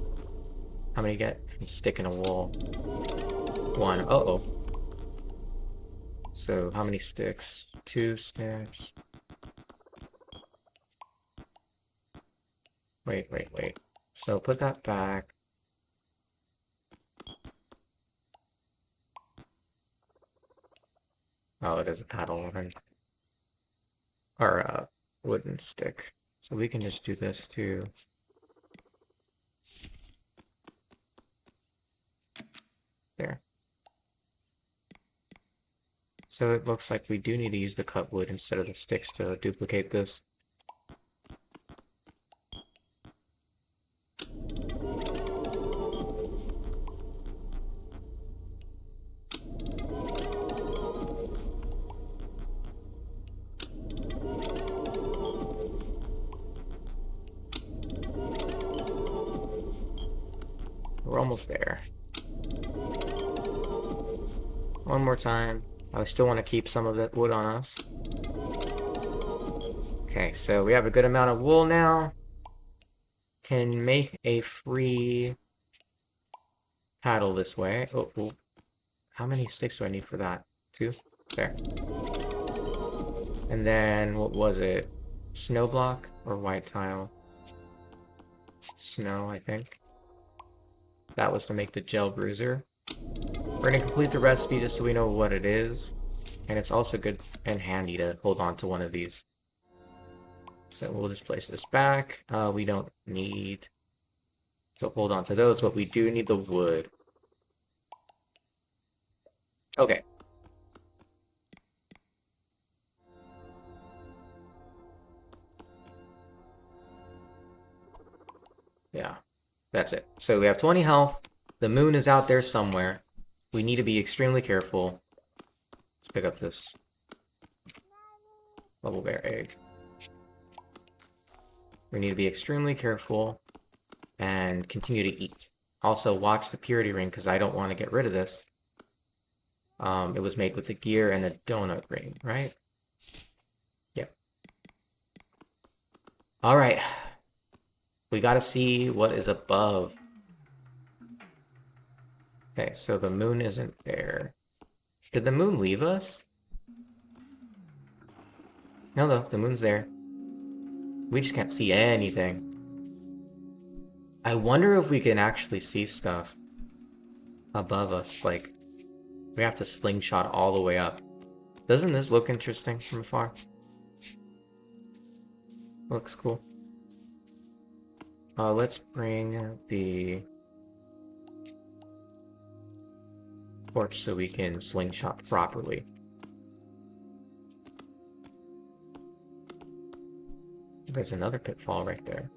How many get from stick and a wool? 1. Uh-oh. So, how many sticks? 2 sticks. Wait. So, put that back. Oh, it is a paddle weapon. Or a wooden stick. So we can just do this too. There. So it looks like we do need to use the cut wood instead of the sticks to duplicate this. We're almost there. One more time. I still want to keep some of that wood on us. Okay, so we have a good amount of wool now. Can make a free paddle this way. Oh. How many sticks do I need for that? 2? There. And then, what was it? Snow block or white tile? Snow, I think. That was to make the gel bruiser. We're going to complete the recipe just so we know what it is. And it's also good and handy to hold on to one of these. So we'll just place this back. We don't need to hold on to those, but we do need the wood. Okay. Yeah. That's it. So we have 20 health. The moon is out there somewhere. We need to be extremely careful. Let's pick up this bubble bear egg. We need to be extremely careful and continue to eat. Also, watch the purity ring because I don't want to get rid of this. It was made with a gear and a donut ring, right? Yep. All right. We gotta see what is above. Okay, so the moon isn't there. Did the moon leave us? No, the moon's there. We just can't see anything. I wonder if we can actually see stuff above us. Like, we have to slingshot all the way up. Doesn't this look interesting from afar? Looks cool. Let's bring the torch so we can slingshot properly. There's another pitfall right there.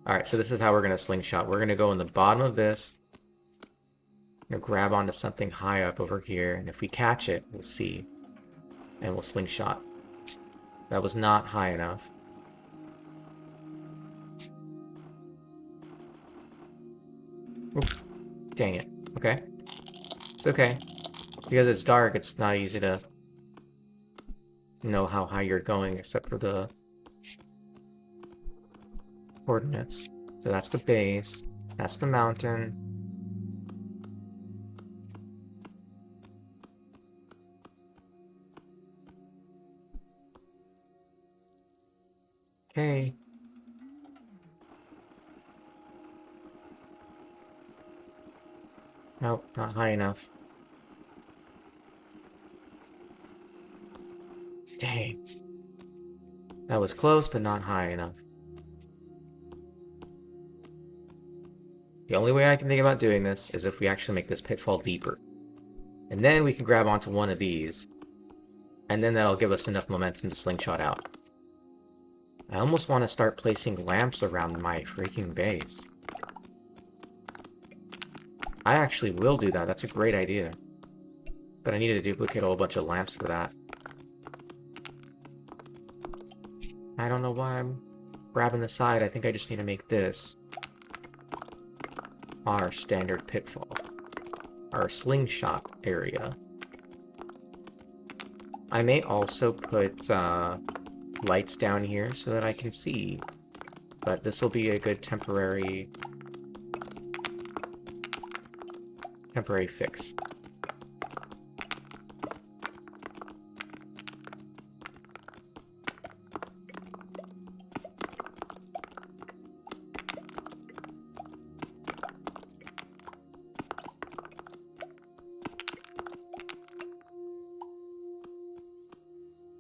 Alright, so this is how we're going to slingshot. We're going to go in the bottom of this. We're going to grab onto something high up over here, and if we catch it, we'll see. And we'll slingshot. That was not high enough. Oop. Dang it. Okay. It's okay. Because it's dark, it's not easy to know how high you're going except for the coordinates. So that's the base. That's the mountain. Okay. Nope, not high enough. Dang. That was close, but not high enough. The only way I can think about doing this is if we actually make this pitfall deeper. And then we can grab onto one of these. And then that'll give us enough momentum to slingshot out. I almost want to start placing lamps around my freaking base. I actually will do that. That's a great idea. But I need to duplicate a whole bunch of lamps for that. I don't know why I'm grabbing the side. I think I just need to make this our standard pitfall. Our slingshot area. I may also put lights down here so that I can see. But this will be a good temporary fix.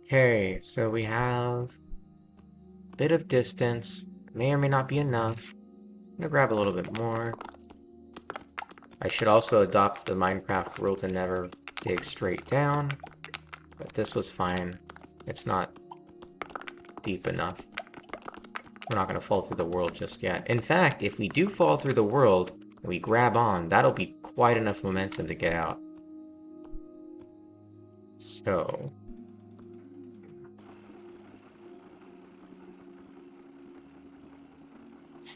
Okay, so we have a bit of distance. May or may not be enough. I'm gonna grab a little bit more. I should also adopt the Minecraft rule to never dig straight down, but this was fine. It's not deep enough. We're not going to fall through the world just yet. In fact, if we do fall through the world and we grab on, that'll be quite enough momentum to get out. So...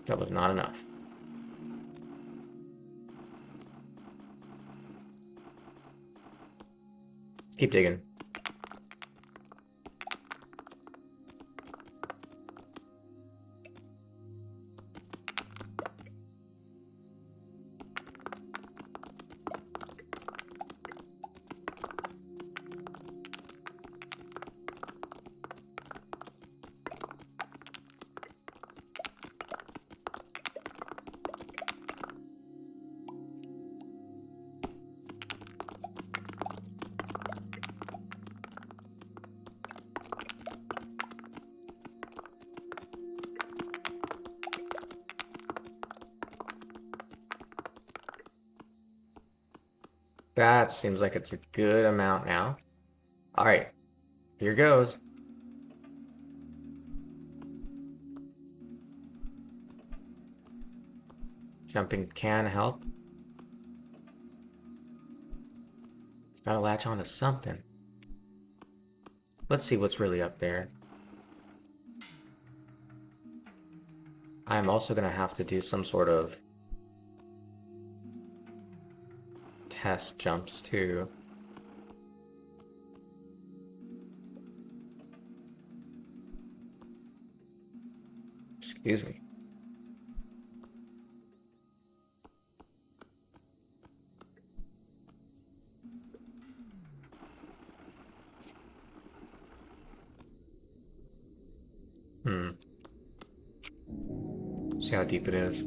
that was not enough. Let's keep digging. That seems like it's a good amount now. Alright, here goes. Jumping can help. Gotta latch onto something. Let's see what's really up there. I'm also gonna have to do some sort of test jumps too. Excuse me. See how deep it is.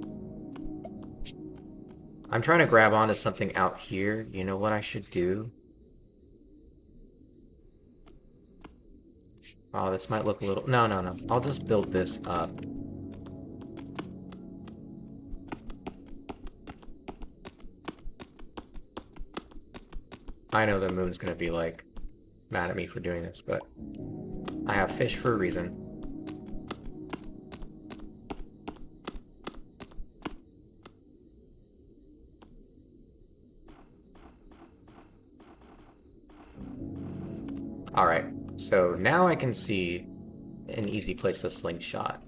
I'm trying to grab onto something out here. You know what I should do? Oh, this might look a little... No, no, no. I'll just build this up. I know the moon's gonna be, like, mad at me for doing this, but I have fish for a reason. Alright, so now I can see an easy place to slingshot.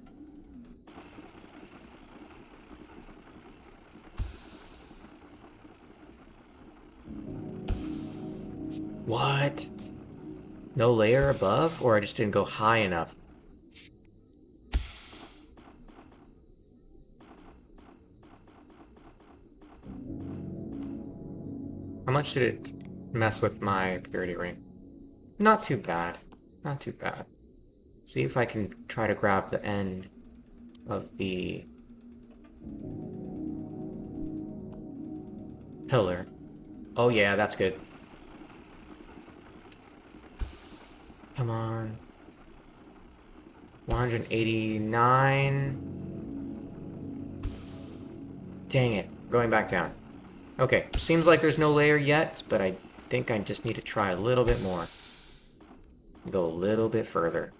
What? No layer above? Or I just didn't go high enough? How much did it mess with my purity ring? Not too bad. Not too bad. See if I can try to grab the end of the pillar. Oh yeah, that's good. Come on. 189. Dang it. Going back down. Okay, seems like there's no layer yet, but I think I just need to try a little bit more. Go a little bit further.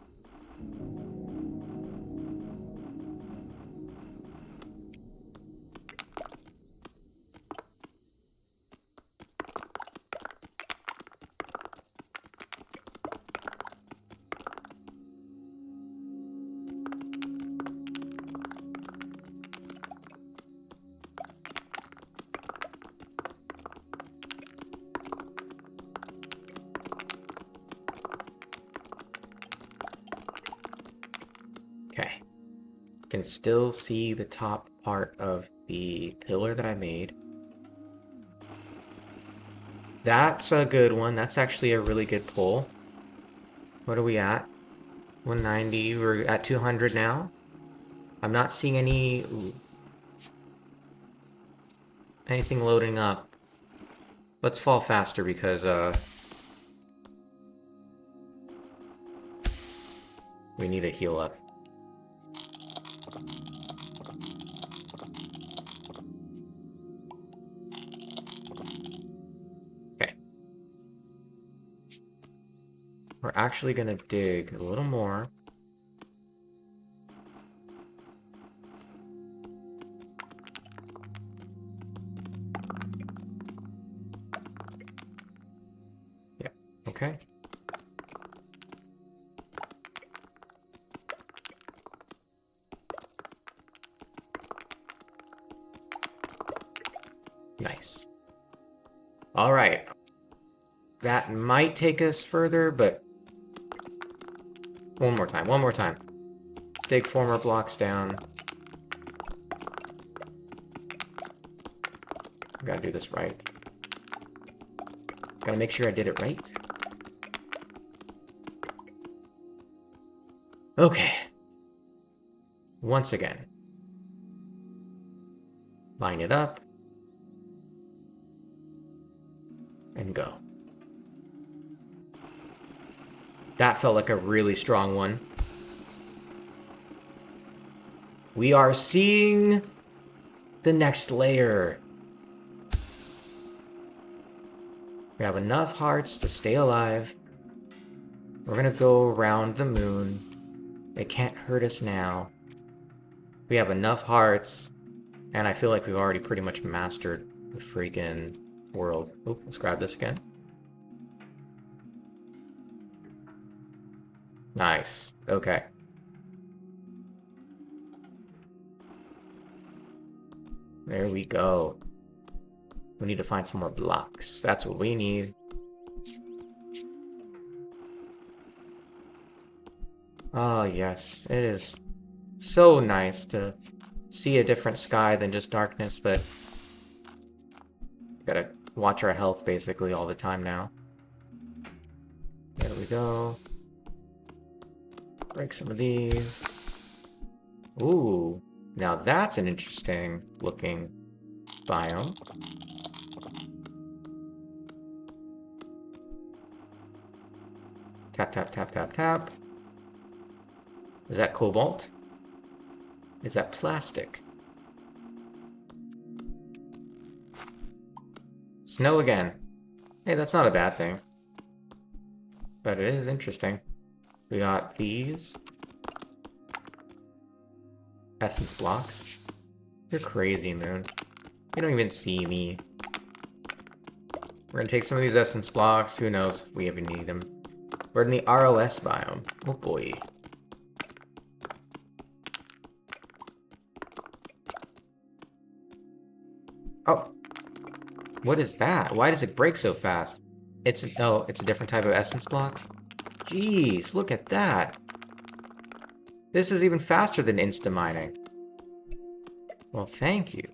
Okay. Can still see the top part of the pillar that I made. That's a good one. That's actually a really good pull. What are we at? 190. We're at 200 now. I'm not seeing anything loading up. Let's fall faster because we need to heal up. Okay. We're actually gonna dig a little more. Yeah, okay. Nice. All right. That might take us further, but one more time, one more time. Let's dig 4 more blocks down. I gotta do this right. Gotta make sure I did it right. Okay. Once again. Line it up. And go. That felt like a really strong one. We are seeing the next layer. We have enough hearts to stay alive. We're gonna go around the moon. They can't hurt us now. We have enough hearts. And I feel like we've already pretty much mastered the freaking world. Oop, let's grab this again. Nice. Okay. There we go. We need to find some more blocks. That's what we need. Oh, yes. It is So nice to see a different sky than just darkness, but gotta watch our health basically all the time now. There we go. Break some of these. Ooh, now that's an interesting looking biome. Tap, tap, tap, tap, tap. Is that cobalt? Is that plastic? Snow again. Hey, that's not a bad thing. But it is interesting. We got these. Essence blocks. You're crazy, Moon. You don't even see me. We're gonna take some of these essence blocks. Who knows if we even need them. We're in the ROS biome. Oh boy. Oh. What is that? Why does it break so fast? It's a different type of essence block. Jeez, look at that. This is even faster than insta-mining. Well, thank you.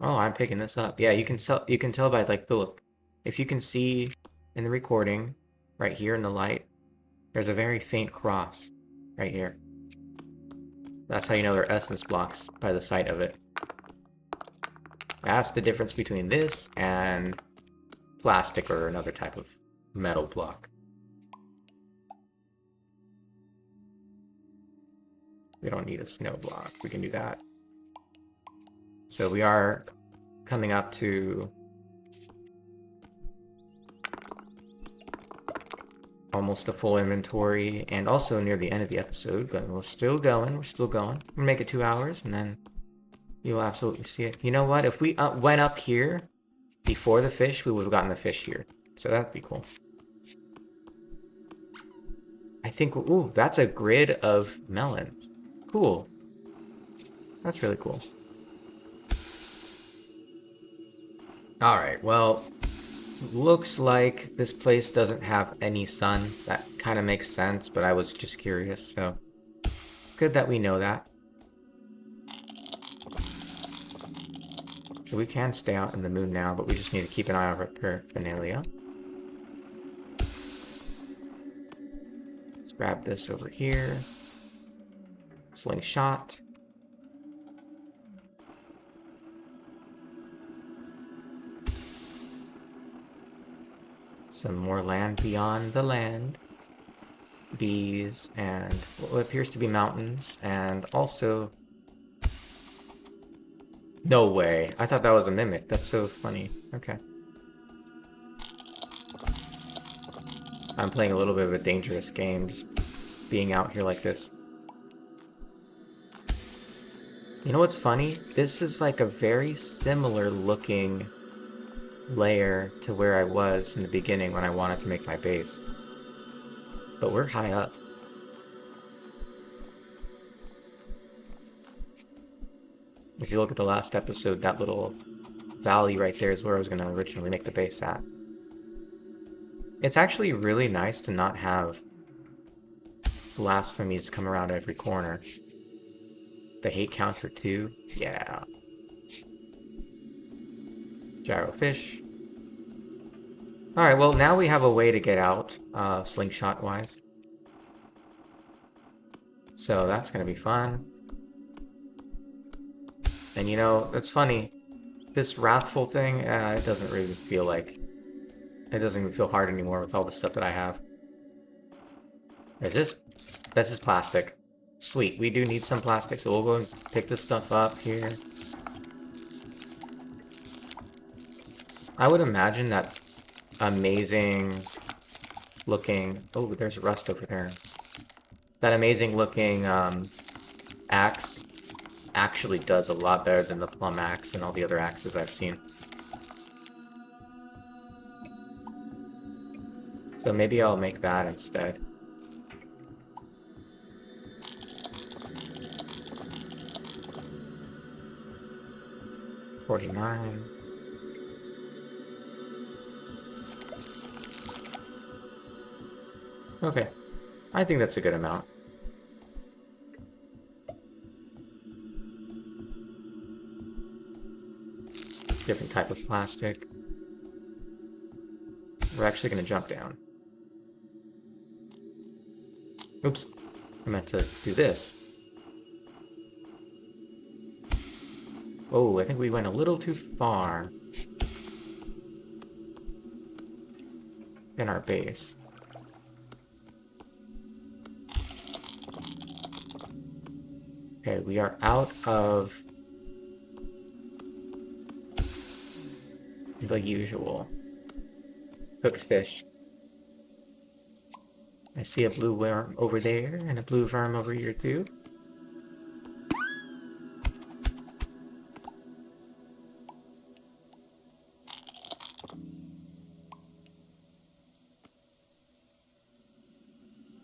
Oh, I'm picking this up. Yeah, you can tell by like the look. If you can see in the recording, right here in the light, there's a very faint cross right here. That's how you know they're essence blocks, by the sight of it. That's the difference between this and plastic or another type of metal block. We don't need a snow block. We can do that. So we are coming up to almost a full inventory and also near the end of the episode, but we're still going. We'll make it 2 hours and then you'll absolutely see it. You know what? If we went up here before the fish, we would have gotten the fish here. So that'd be cool. I think, ooh, that's a grid of melons. Cool. That's really cool. Alright, well, looks like this place doesn't have any sun. That kind of makes sense, but I was just curious, so good that we know that. So we can stay out in the moon now, but we just need to keep an eye on our paraphernalia. Let's grab this over here. Slingshot. Some more land beyond the land. Bees and what appears to be mountains, and also... No way. I thought that was a mimic. That's so funny. Okay. I'm playing a little bit of a dangerous game, just being out here like this. You know what's funny? This is like a very similar looking layer to where I was in the beginning when I wanted to make my base. But we're high up. If you look at the last episode, that little valley right there is where I was going to originally make the base at. It's actually really nice to not have blasphemies come around every corner. The hate counter too. Yeah. Gyrofish. Alright, well now we have a way to get out, slingshot wise. So that's gonna be fun. And you know, it's funny. This wrathful thing, it doesn't really feel like... It doesn't even feel hard anymore with all the stuff that I have. This is plastic. Sweet, we do need some plastic, so we'll go and pick this stuff up here. I would imagine that amazing looking... Oh, there's rust over there. That amazing looking axe actually does a lot better than the plum axe and all the other axes I've seen. So maybe I'll make that instead. $49. Okay. I think that's a good amount. Different type of plastic. We're actually going to jump down. Oops. I meant to do this. Oh, I think we went a little too far in our base. Okay, we are out of the usual. Cooked fish. I see a blue worm over there and a blue worm over here too.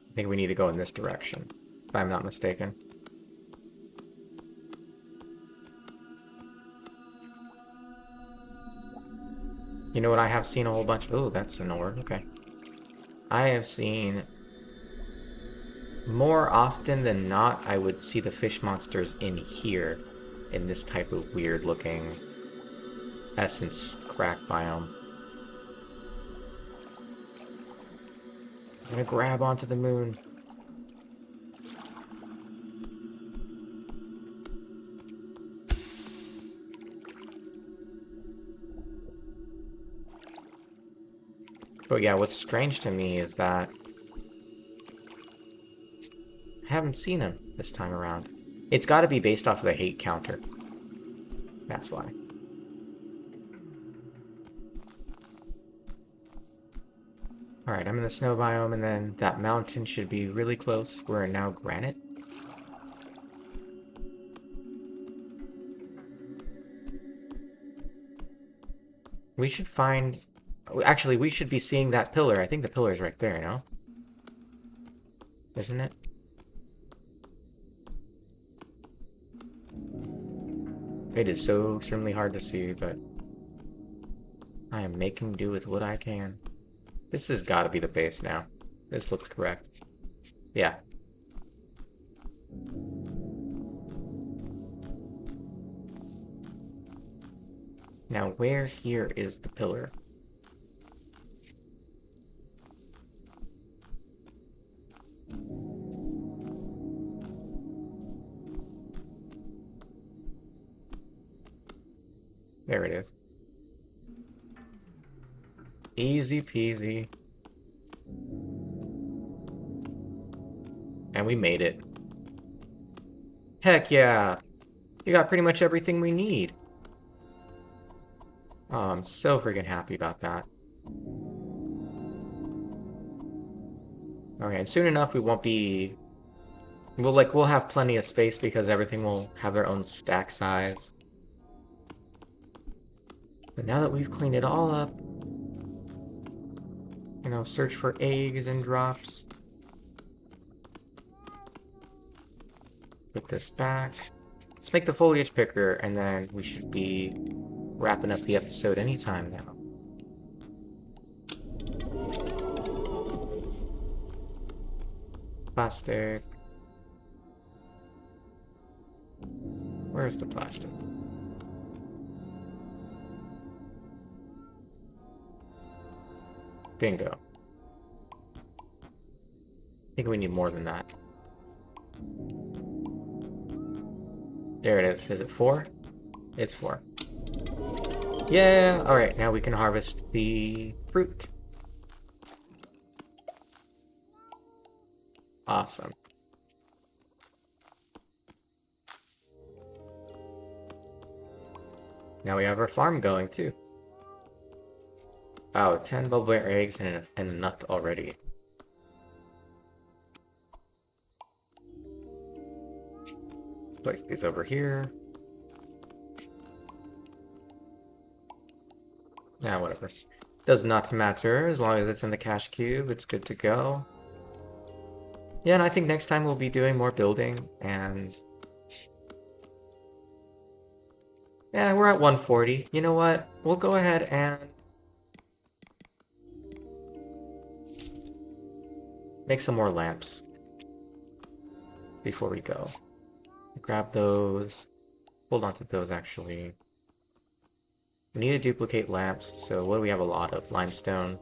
I think we need to go in this direction, if I'm not mistaken. You know what I have seen a whole bunch? Oh, that's an ore. Okay. I have seen more often than not, I would see the fish monsters in here, in this type of weird looking essence crack biome. I'm gonna grab onto the moon. But yeah, what's strange to me is that I haven't seen him this time around. It's got to be based off of the hate counter. That's why. Alright, I'm in the snow biome, and then that mountain should be really close. We're now granite. We should find... Actually, we should be seeing that pillar. I think the pillar is right there, no? Isn't it? It is so extremely hard to see, but I am making do with what I can. This has got to be the base now. This looks correct. Yeah. Now, where here is the pillar? There it is. Easy peasy. And we made it. Heck yeah! You got pretty much everything we need. Oh, I'm so freaking happy about that. Okay, and soon enough we won't be... We'll have plenty of space because everything will have their own stack size. But now that we've cleaned it all up, you know, search for eggs and drops. Put this back. Let's make the foliage picker, and then we should be wrapping up the episode anytime now. Plastic. Where's the plastic? Bingo. I think we need more than that. There it is. Is it 4? It's 4. Yeah! Alright, now we can harvest the fruit. Awesome. Now we have our farm going, too. Oh, 10 bubbleberry eggs and a nut already. Let's place these over here. Yeah, whatever. Does not matter, as long as it's in the cache cube, it's good to go. Yeah, and I think next time we'll be doing more building, and... Yeah, we're at 140. You know what? We'll go ahead and... make some more lamps before we go. Grab those. Hold on to those, actually. We need to duplicate lamps, so what do we have a lot of? Limestone.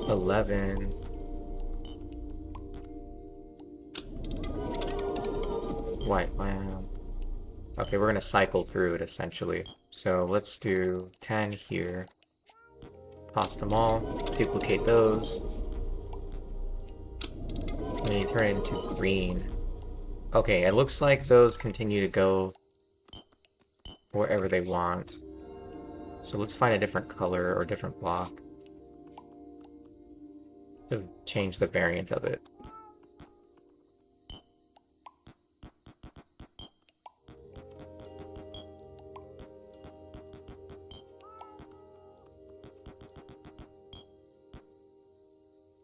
$11. White lamp. Okay, we're gonna cycle through it essentially. So let's do 10 here. Toss them all. Duplicate those. And then you turn it into green. Okay, it looks like those continue to go wherever they want. So let's find a different color or different block to change the variant of it.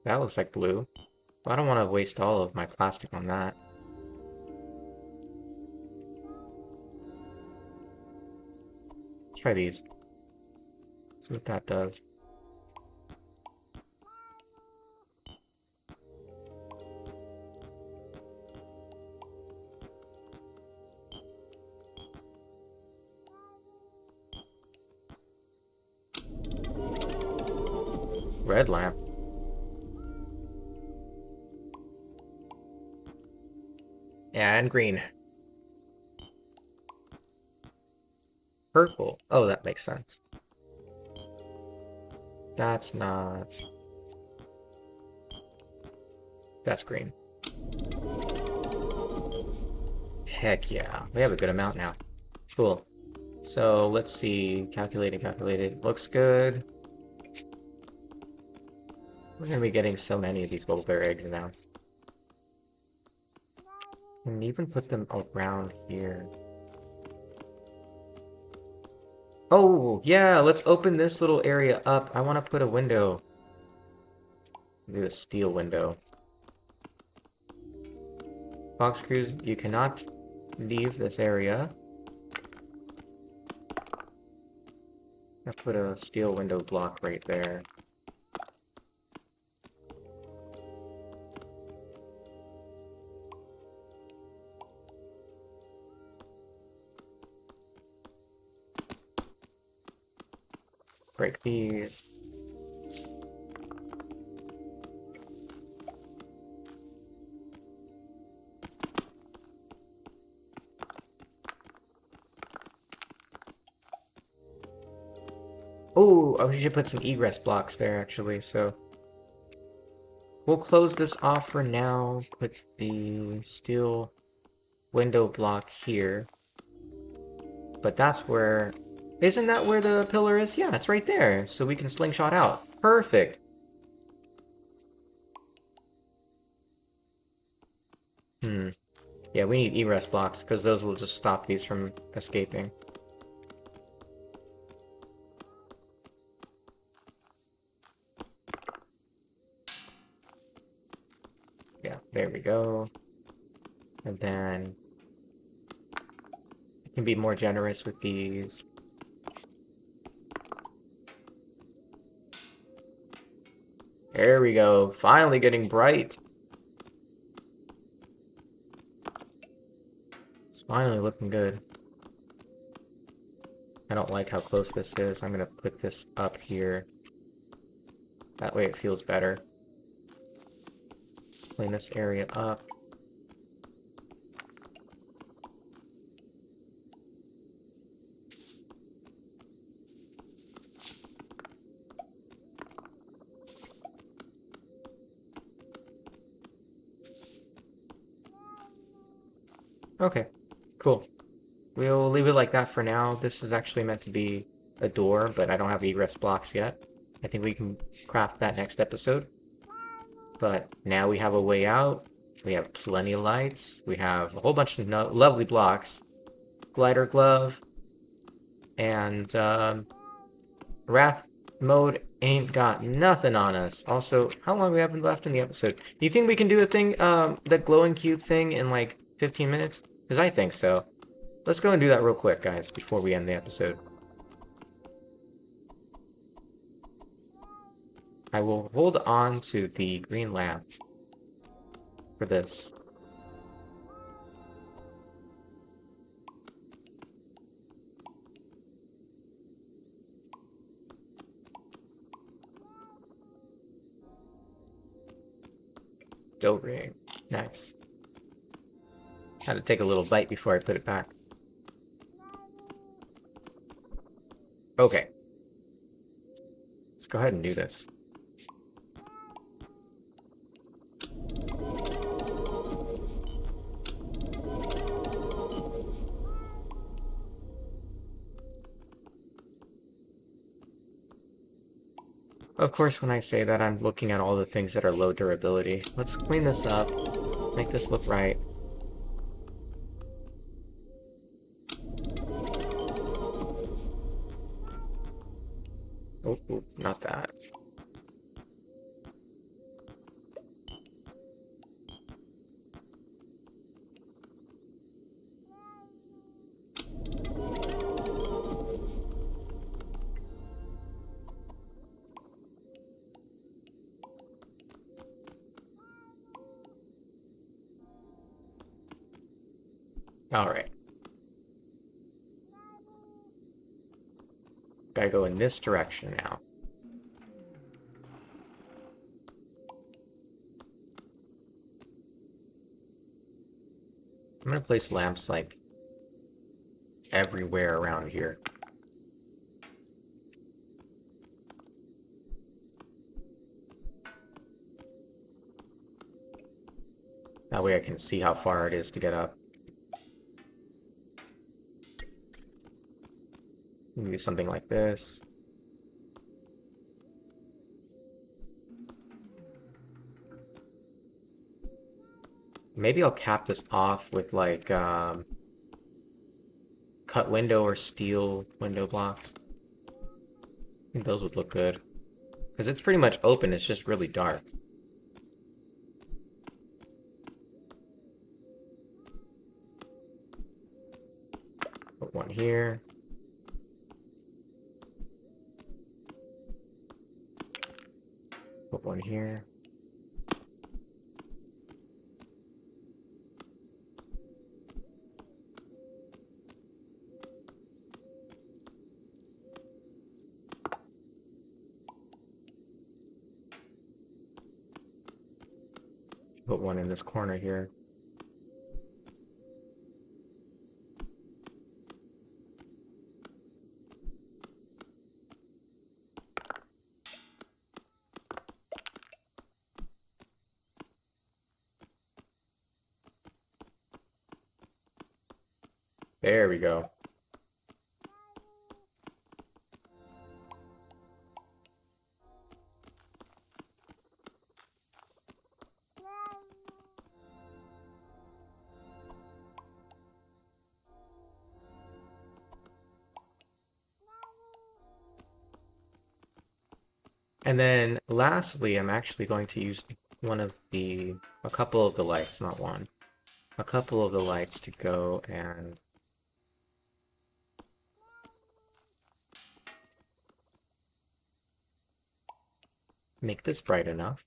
That looks like blue. But I don't want to waste all of my plastic on that. Let's try these. See what that does. Red lamp. And green. Purple. Oh, that makes sense. That's not... That's green. Heck yeah. We have a good amount now. Cool. So let's see. Calculated. Looks good. We're gonna be getting so many of these gold bear eggs now. And even put them around here. Oh, yeah, let's open this little area up. I want to put a window. Do a steel window. Box crews, you cannot leave this area. I'll put a steel window block right there. Break these. Oh, we should put some egress blocks there actually, so we'll close this off for now. Put the steel window block here. But that's where... Isn't that where the pillar is? Yeah, it's right there. So we can slingshot out. Perfect. Yeah, we need egress blocks, because those will just stop these from escaping. Yeah, there we go. And then... I can be more generous with these. There we go. Finally getting bright. It's finally looking good. I don't like how close this is. I'm gonna put this up here. That way it feels better. Clean this area up. Okay, cool. We'll leave it like that for now. This is actually meant to be a door, but I don't have egress blocks yet. I think we can craft that next episode. But now we have a way out. We have plenty of lights. We have a whole bunch of lovely blocks. Glider glove. And Wrath mode ain't got nothing on us. Also, how long do we have left in the episode? Do you think we can do a thing, the glowing cube thing in like 15 minutes? Because I think so. Let's go and do that real quick, guys, before we end the episode. I will hold on to the green lamp. for this. Dough ring. Nice. Had to take a little bite before I put it back. Okay. Let's go ahead and do this. Of course, when I say that, I'm looking at all the things that are low durability. Let's clean this up, make this look right. Oh, not that. All right. Gotta go in this direction now. I'm gonna place lamps like everywhere around here. That way I can see how far it is to get up. Do something like this. Maybe I'll cap this off with like cut window or steel window blocks. I think those would look good. Because it's pretty much open, it's just really dark. Put one here. Put one here. Put one in this corner here. There we go. And then lastly, I'm actually going to use a couple of the lights, not one, a couple of the lights to go and make this bright enough.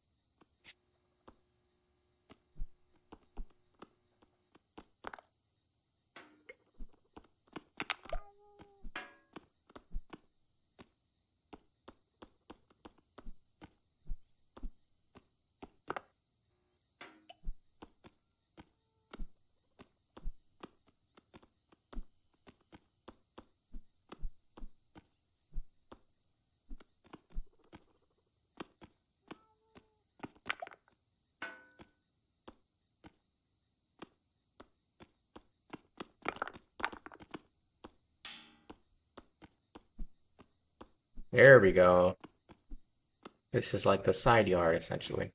There we go. This is like the side yard, essentially.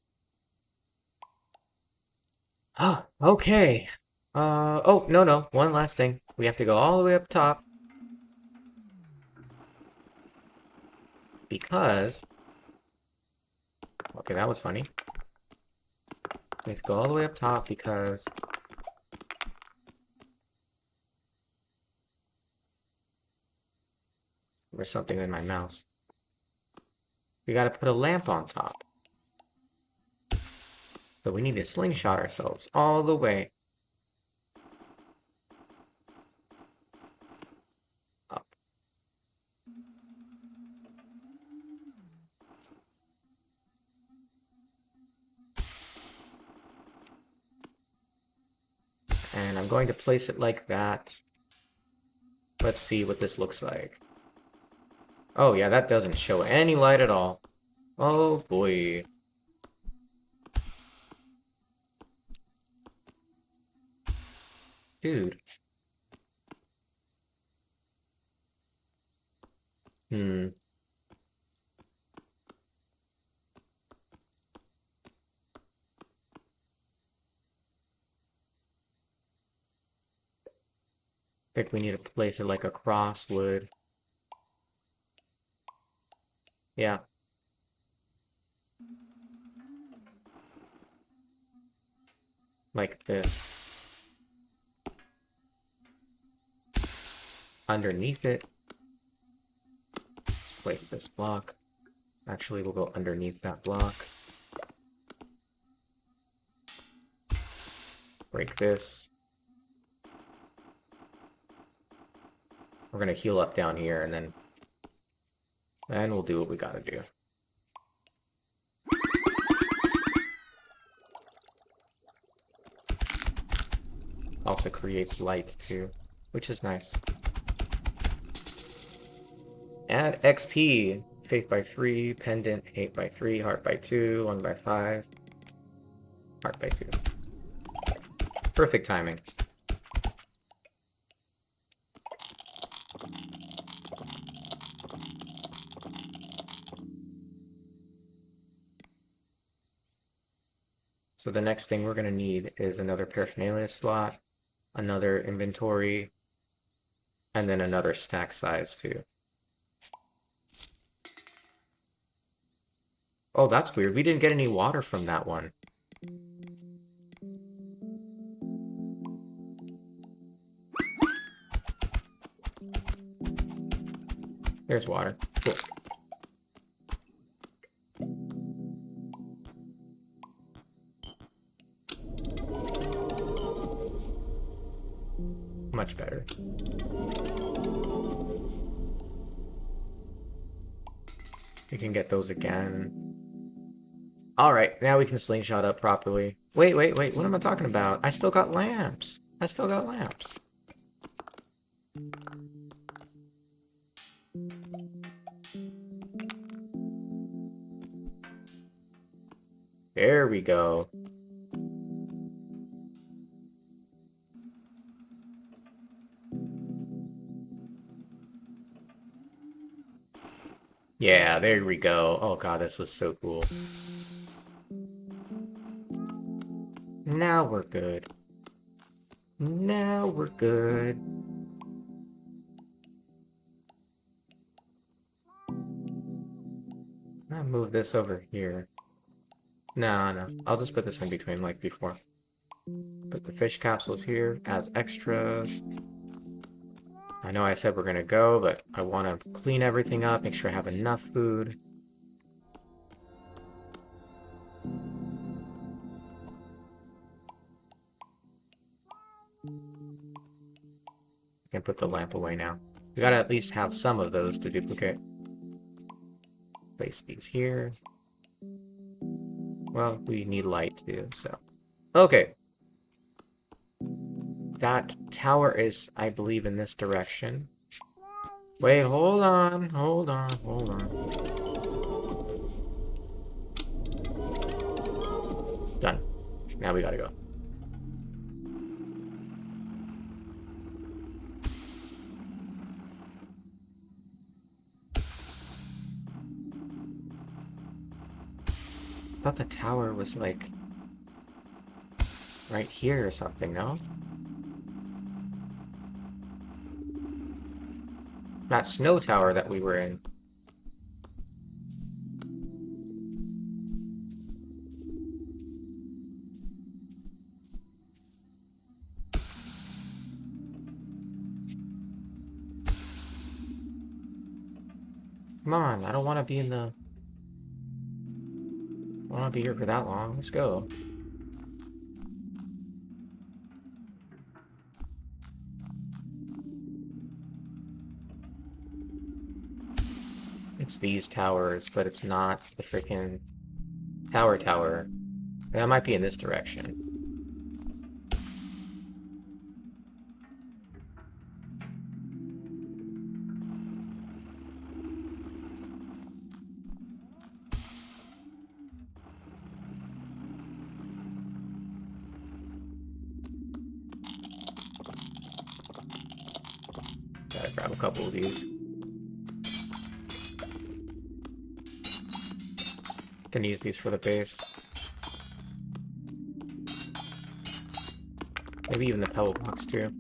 Ah, okay. Oh, no. One last thing. We have to go all the way up top. Because... Okay, that was funny. We have to go all the way up top because... There's something in my mouse. We gotta put a lamp on top. So we need to slingshot ourselves all the way up. And I'm going to place it like that. Let's see what this looks like. Oh yeah, that doesn't show any light at all. Oh boy. Dude. Hmm. I think we need to place it like a cross would. Yeah. Like this. Underneath it. Place this block. Actually, we'll go underneath that block. Break this. We're gonna heal up down here, and then we'll do what we gotta do. Also creates light too, which is nice. Add XP. Faith by 3, Pendant, Hate by 3, Heart by 2, 1 by 5, Heart by 2. Perfect timing. So the next thing we're going to need is another paraphernalia slot, another inventory, and then another stack size too. Oh, that's weird. We didn't get any water from that one. There's water. Cool. Much better. We can get those again. Alright, now we can slingshot up properly. Wait, what am I talking about? I still got lamps. There we go. Yeah, there we go. Oh god, this is so cool. Now we're good. Now we're good. I'll move this over here. No. I'll just put this in between like before. Put the fish capsules here as extras. I know I said we're gonna go, but I want to clean everything up, make sure I have enough food. I can put the lamp away now. We gotta at least have some of those to duplicate. Place these here. Well, we need light too, so. Okay. That tower is, I believe, in this direction. Wait, hold on. Done. Now we gotta go. I thought the tower was like right here or something, no? That snow tower that we were in. Come on, I don't want to be in the... I don't want to be here for that long. Let's go. it's these towers, but it's not the freaking tower. That might be in this direction. Gotta grab a couple of these. Can use these for the base. Maybe even the pebble blocks too.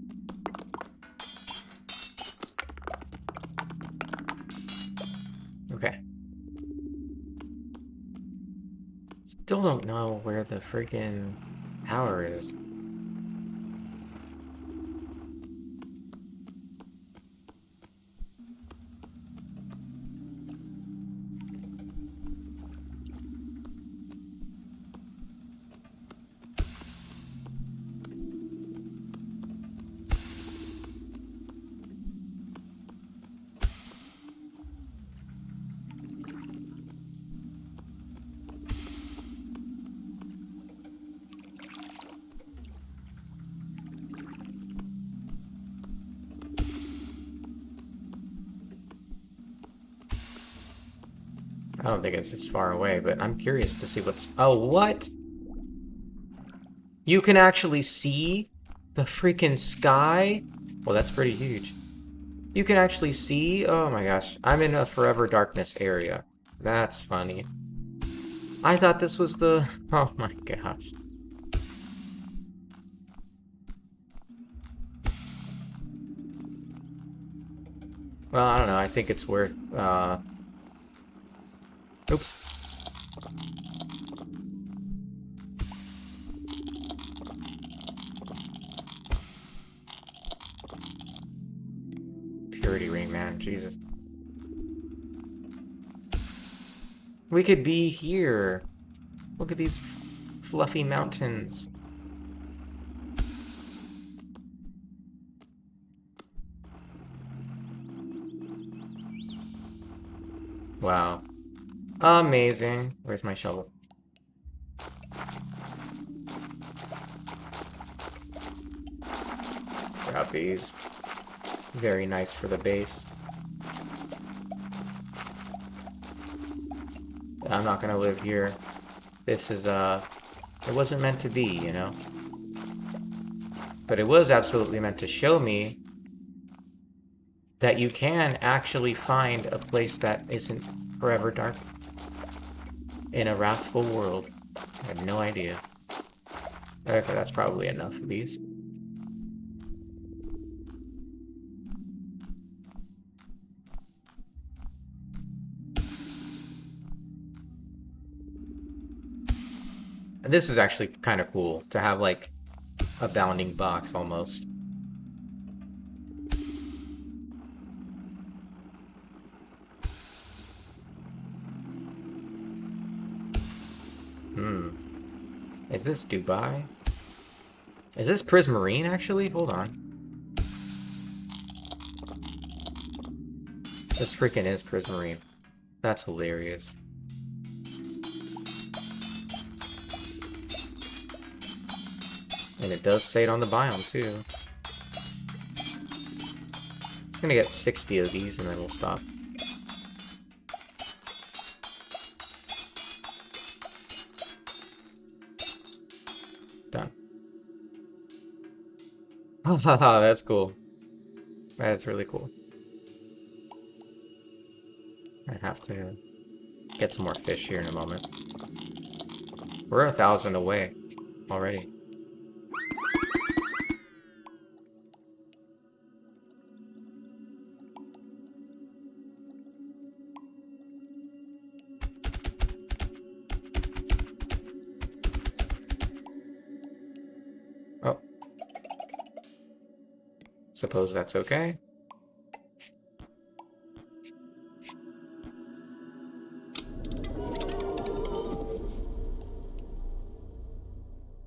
Okay. Still don't know where the freaking tower is. I don't think it's as far away, but I'm curious to see what's... Oh, what? You can actually see the freaking sky? Well, that's pretty huge. You can actually see... Oh my gosh. I'm in a forever darkness area. That's funny. I thought this was the... Oh my gosh. Well, I don't know. I think it's worth... Oops. Purity ring, man. Jesus. We could be here. Look at these fluffy mountains. Wow. Amazing. Where's my shovel? Grab these. Very nice for the base. I'm not gonna live here. This is, it wasn't meant to be, you know? But it was absolutely meant to show me that you can actually find a place that isn't forever dark in a wrathful world. I had no idea. Okay, that's probably enough of these. And this is actually kind of cool to have like a bounding box almost. Is this Dubai? Is this Prismarine actually? Hold on. This freaking is Prismarine. That's hilarious. And it does say it on the biome too. I'm gonna get 60 of these and then we'll stop. Done. Haha, that's cool. That's really cool. I have to get some more fish here in a moment. We're 1,000 away already. Oh. Suppose that's okay.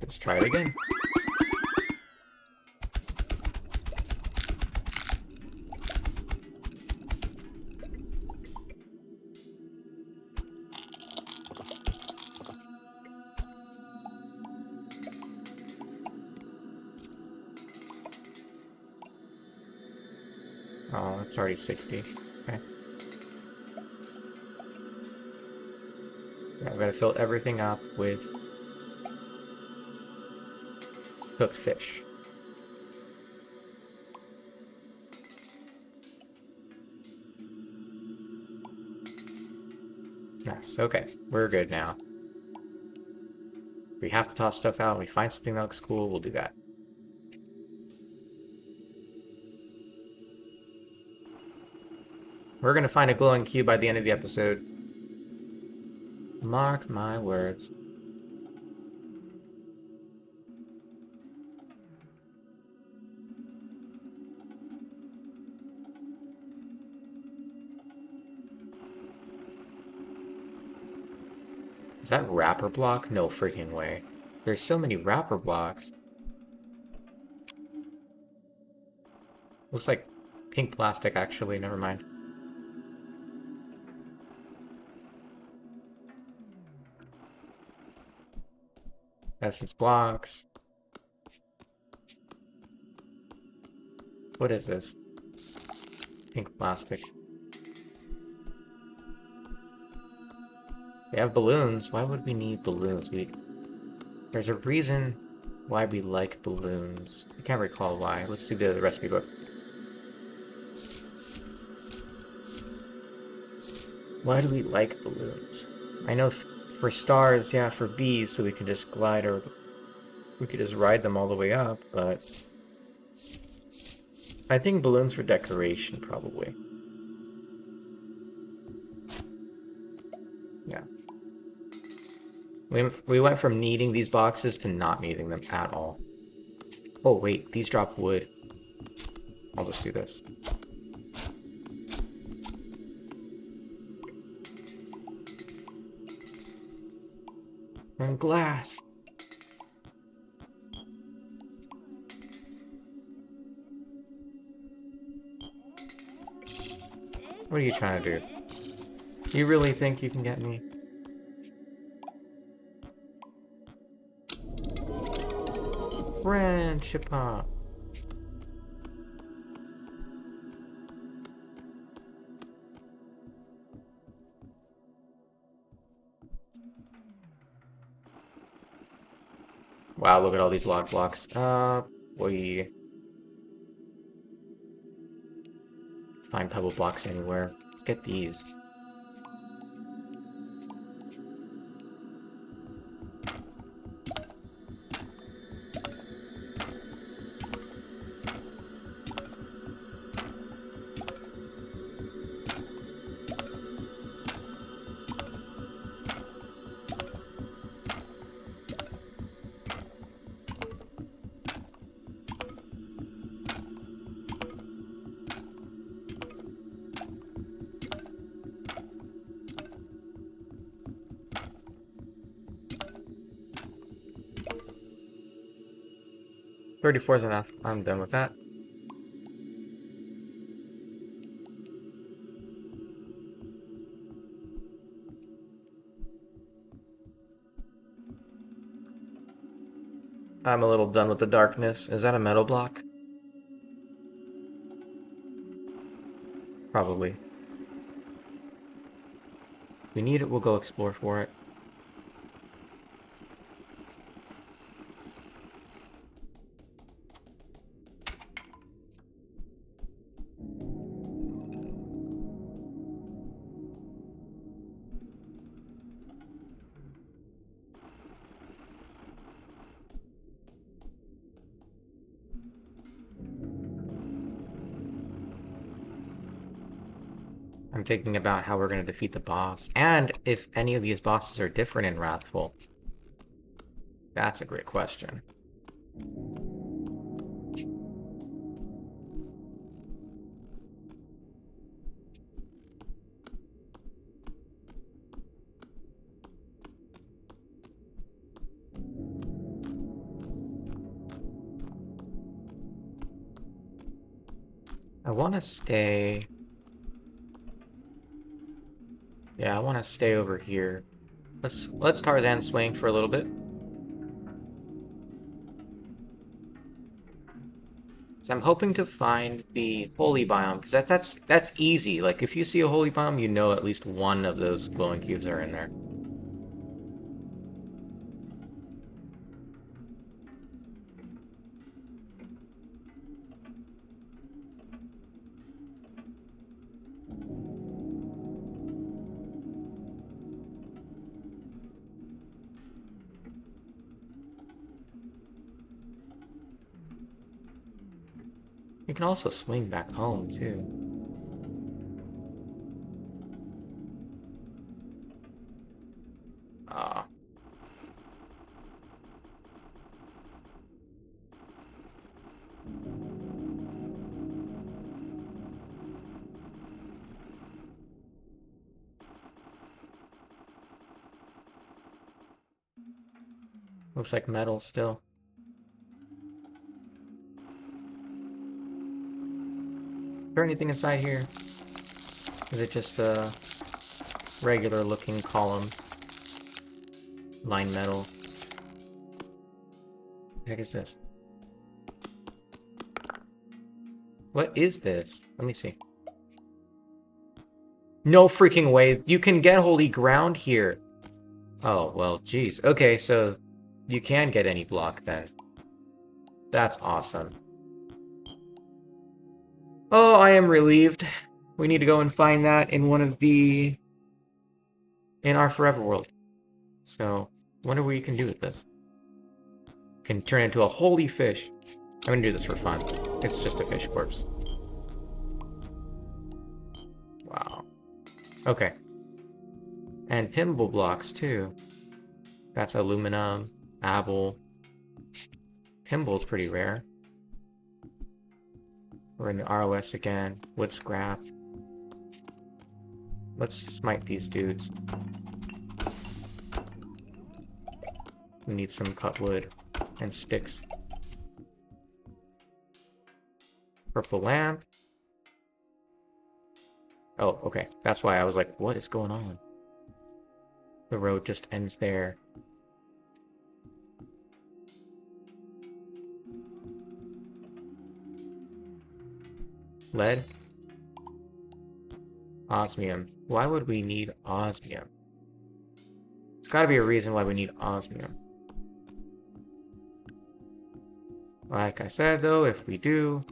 Let's try it again. Oh, it's already 60. Okay. Yeah, we gotta fill everything up with cooked fish. Yes, okay. We're good now. We have to toss stuff out. We find something that looks cool, we'll do that. We're gonna find a glowing cube by the end of the episode. Mark my words. Is that wrapper block? No freaking way. There's so many wrapper blocks. Looks like pink plastic, actually. Never mind. Essence blocks. What is this? Pink plastic. We have balloons. Why would we need balloons? There's a reason why we like balloons. I can't recall why. Let's see the recipe book. Why do we like balloons? I know for stars, yeah, for bees, so we can just glide or we could just ride them all the way up, but I think balloons for decoration, probably. Yeah. We went from needing these boxes to not needing them at all. Oh, wait, these drop wood. I'll just do this. And glass. What are you trying to do? You really think you can get me? Friendship up. Wow, look at all these lock blocks. We find pebble blocks anywhere. Let's get these. $34 is enough. I'm done with that. I'm a little done with the darkness. Is that a metal block? Probably. If we need it, we'll go explore for it. I'm thinking about how we're going to defeat the boss, and if any of these bosses are different in Wrathful. That's a great question. I want to stay... Yeah, I want to stay over here. Let's Tarzan swing for a little bit. So I'm hoping to find the holy biome, because that's easy. Like, if you see a holy biome, you know at least one of those glowing cubes are in there. You can also swing back home, too. Ah. Looks like metal still. Is there anything inside here? Is it just a regular looking column? Line metal. What the heck is this? What is this? Let me see. No freaking way. You can get holy ground here. Oh, well, geez. Okay, so you can get any block then. That's awesome. Oh, I am relieved. We need to go and find that in one of the... in our foreverworld. So, wonder what you can do with this. Can turn into a holy fish. I'm gonna do this for fun. It's just a fish corpse. Wow. Okay. And pinball blocks, too. That's aluminum, apple. Pinball's pretty rare. We're in the ROS again. Wood scrap. Let's smite these dudes. We need some cut wood and sticks. Purple lamp. Oh, okay. That's why I was like, what is going on? The road just ends there. Lead. Osmium. Why would we need osmium? There's gotta be a reason why we need osmium. Like I said, though, if we do,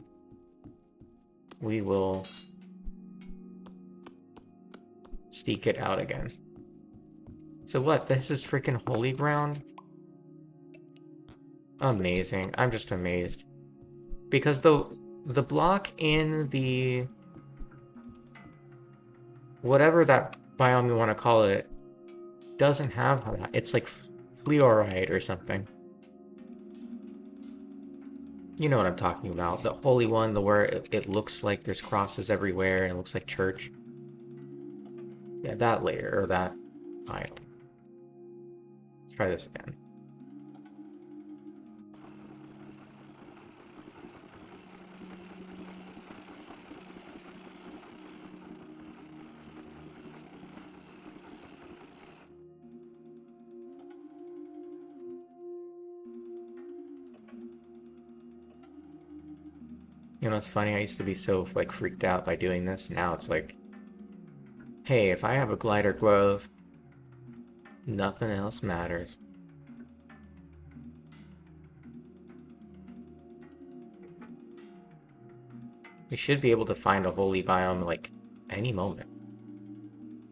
we will seek it out again. So what? This is freaking holy ground? Amazing. I'm just amazed. Because the block in the... whatever that biome you want to call it, doesn't have that. It's like fluorite or something. You know what I'm talking about. The holy one, the where it looks like there's crosses everywhere and it looks like church. Yeah, that layer, or that item. Let's try this again. You know, it's funny, I used to be so, like, freaked out by doing this. Now it's like, hey, if I have a glider glove, nothing else matters. You should be able to find a holy biome, like, any moment.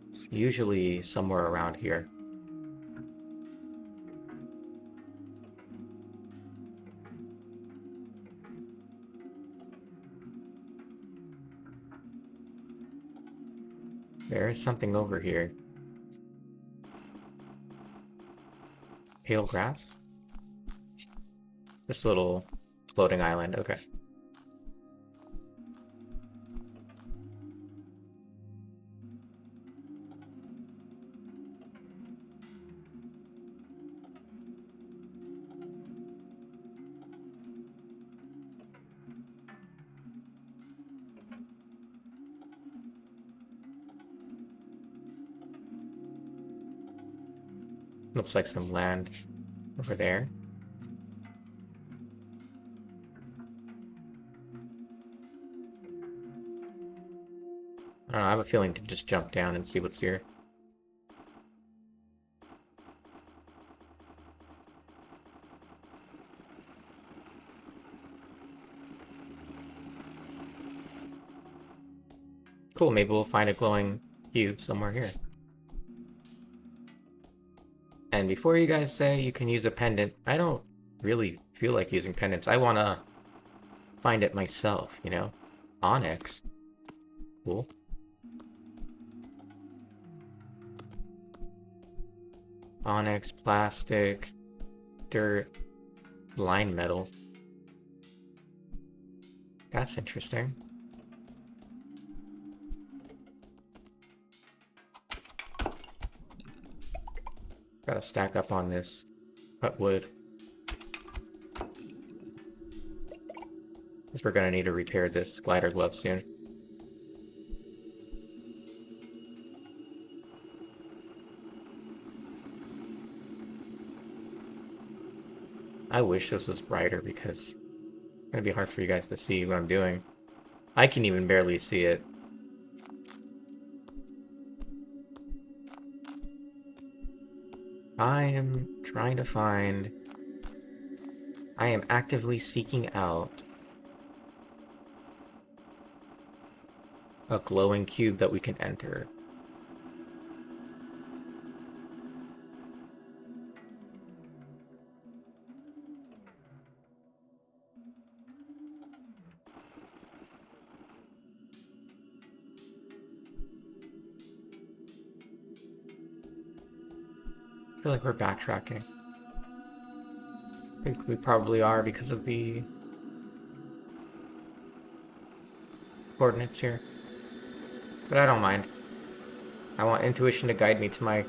It's usually somewhere around here. There is something over here. Pale grass? This little floating island, okay. Looks like some land over there. I don't know, I have a feeling to just jump down and see what's here. Cool, maybe we'll find a glowing cube somewhere here. And before you guys say you can use a pendant, I don't really feel like using pendants. I want to find it myself, you know? Onyx. Cool. Onyx, plastic, dirt, line metal. That's interesting. Gotta stack up on this cut wood. Because we're gonna need to repair this glider glove soon. I wish this was brighter because it's gonna be hard for you guys to see what I'm doing. I can even barely see it. I am trying to find... I am actively seeking out a glowing cube that we can enter. I feel like we're backtracking. I think we probably are because of the coordinates here. But I don't mind. I want intuition to guide me to my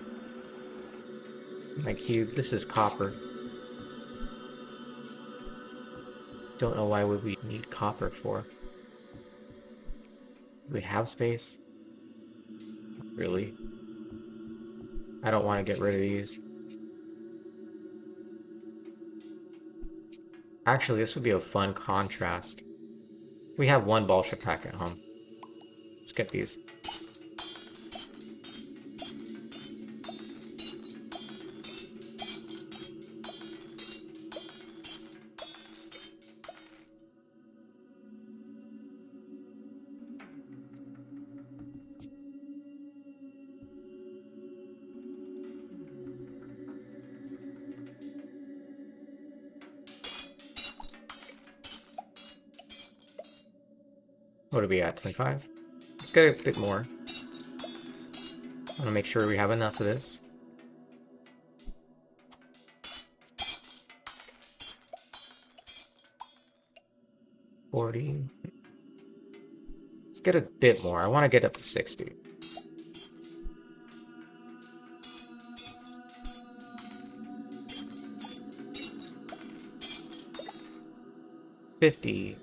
cube. This is copper. Don't know why would we need copper for. Do we have space? Not really. I don't want to get rid of these. Actually, this would be a fun contrast. We have one ball ship pack at home. Let's get these. What are we at? 25? Let's get a bit more. I want to make sure we have enough of this. $40. Let's get a bit more. I want to get up to 60. $50.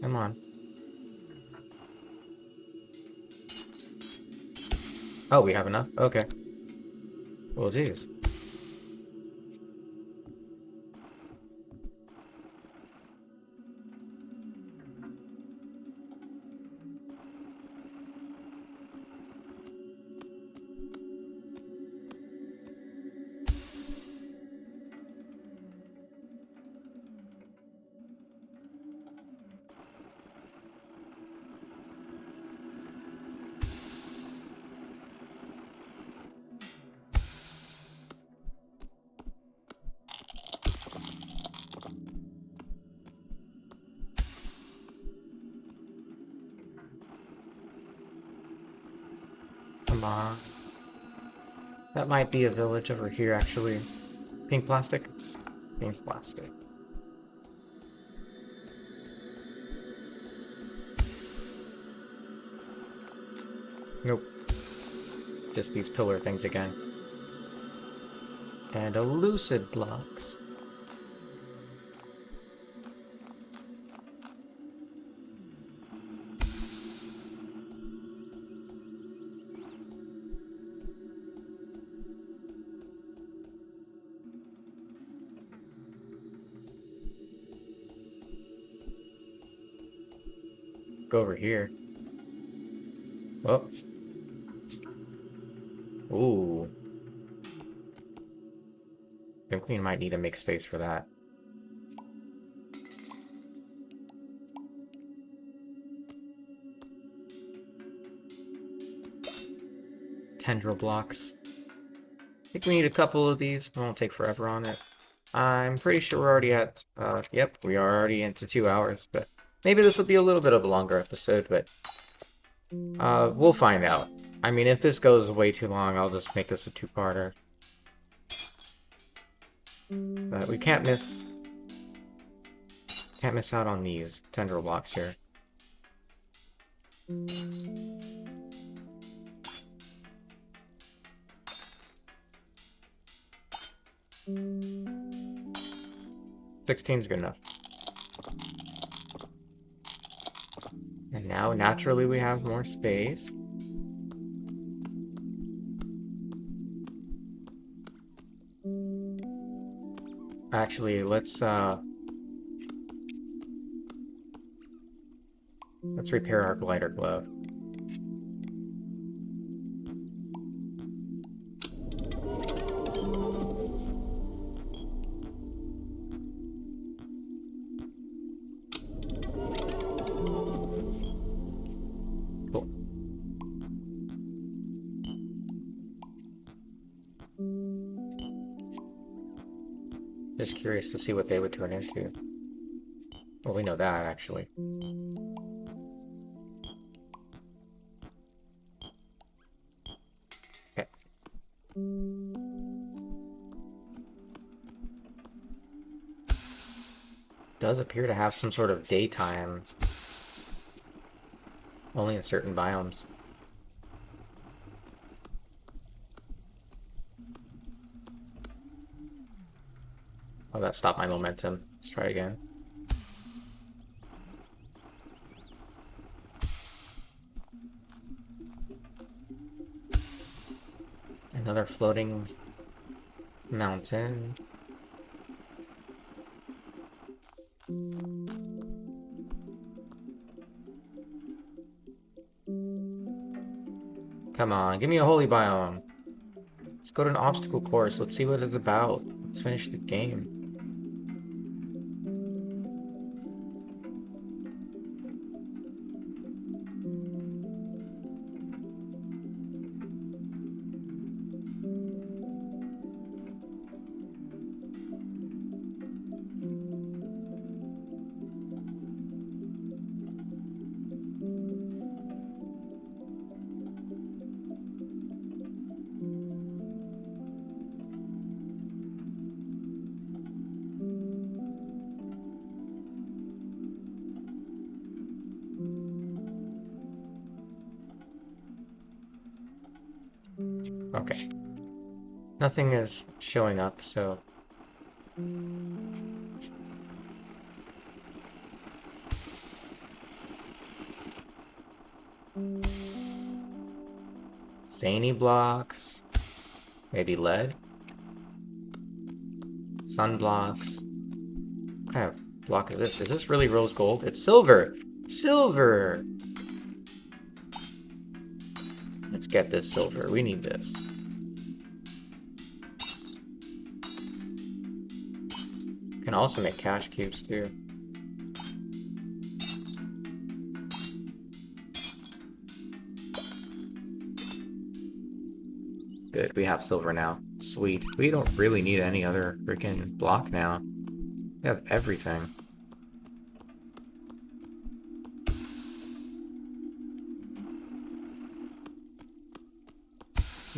Come on. Oh, we have enough? Okay. Well, geez. Come on. That might be a village over here, actually. Pink plastic? Pink plastic. Nope. just these pillar things again. And a Lucid Blocks. Go over here. Oh. Ooh. I think we might need to make space for that. Tendril blocks. I think we need a couple of these. It won't take forever on it. I'm pretty sure we're already at, yep, we are already into 2 hours, but maybe this will be a little bit of a longer episode, but we'll find out. I mean, if this goes way too long, I'll just make this a two-parter. But we can't miss out on these tendril blocks here. $16's good enough. And now, naturally, we have more space. Actually, let's repair our glider glove. Cool. Just curious to see what they would turn into. Well, we know that, actually. Okay. Does appear to have some sort of daytime. Only in certain biomes. Oh, that stopped my momentum. Let's try again. Another floating mountain. Come on, give me a holy biome. Let's go to an obstacle course. Let's see what it's about. Let's finish the game. Okay. Nothing is showing up, so... Zany blocks. Maybe lead? Sun blocks. What kind of block is this? Is this really rose gold? It's silver! Silver! Let's get this silver. We need this. Can also make cash cubes too. Good, we have silver now. Sweet. We don't really need any other freaking block now. We have everything.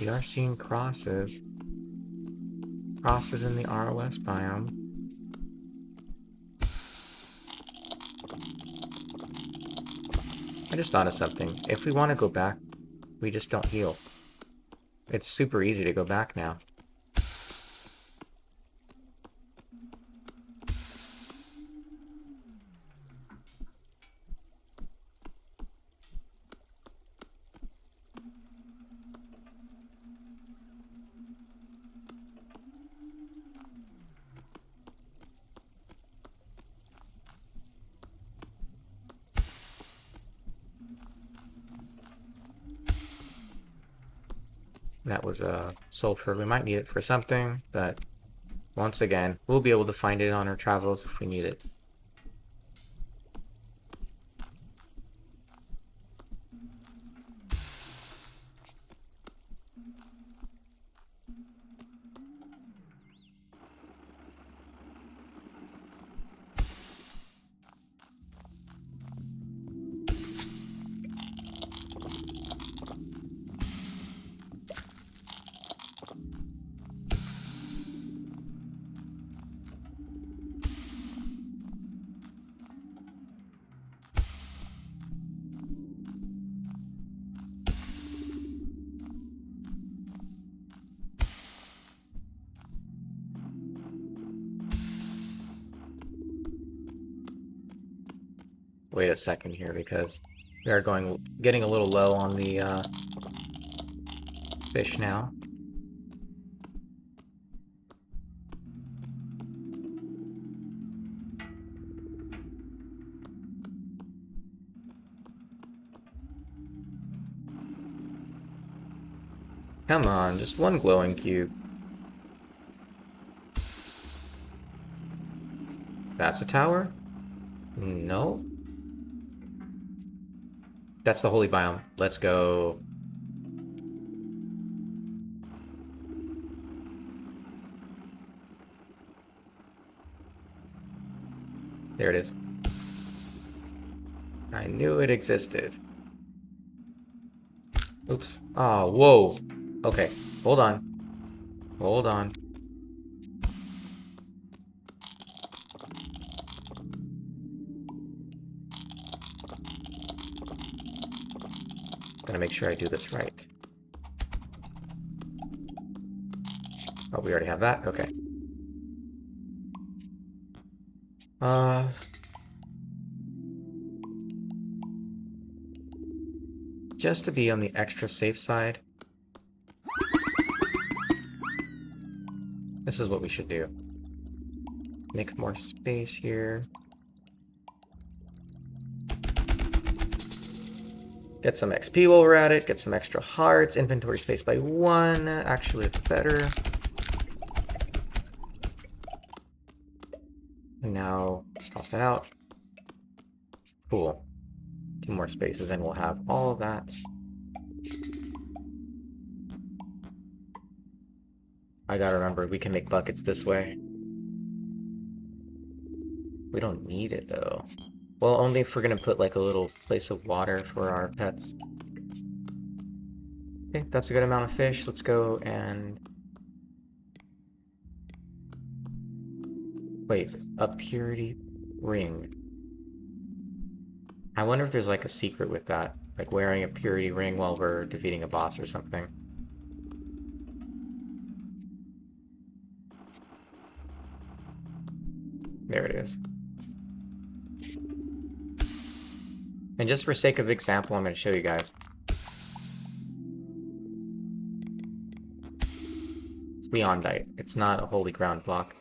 We are seeing crosses. Crosses in the ROS biome. I just thought of something. If we want to go back, we just don't heal. It's super easy to go back now. That was sulfur. We might need it for something, but once again, we'll be able to find it on our travels if we need it. Wait a second here because we are getting a little low on the fish now. Come on, just one glowing cube. That's a tower? No. That's the holy biome. Let's go. There it is. I knew it existed. Oops. Oh, whoa. Okay, hold on. Hold on. Gotta make sure I do this right. Oh, we already have that? Okay. Just to be on the extra safe side, this is what we should do. Make more space here. Get some XP while we're at it, get some extra hearts, inventory space by 1. Actually, it's better. And now, let's toss that out. Cool. 2 more spaces and we'll have all of that. I gotta remember, we can make buckets this way. We don't need it, though. Well, only if we're gonna put, like, a little place of water for our pets. Okay, that's a good amount of fish. Let's go and... Wait, a purity ring. I wonder if there's, like, a secret with that. Like, wearing a purity ring while we're defeating a boss or something. There it is. And just for sake of example, I'm going to show you guys. It's Beyondite. It's not a holy ground block.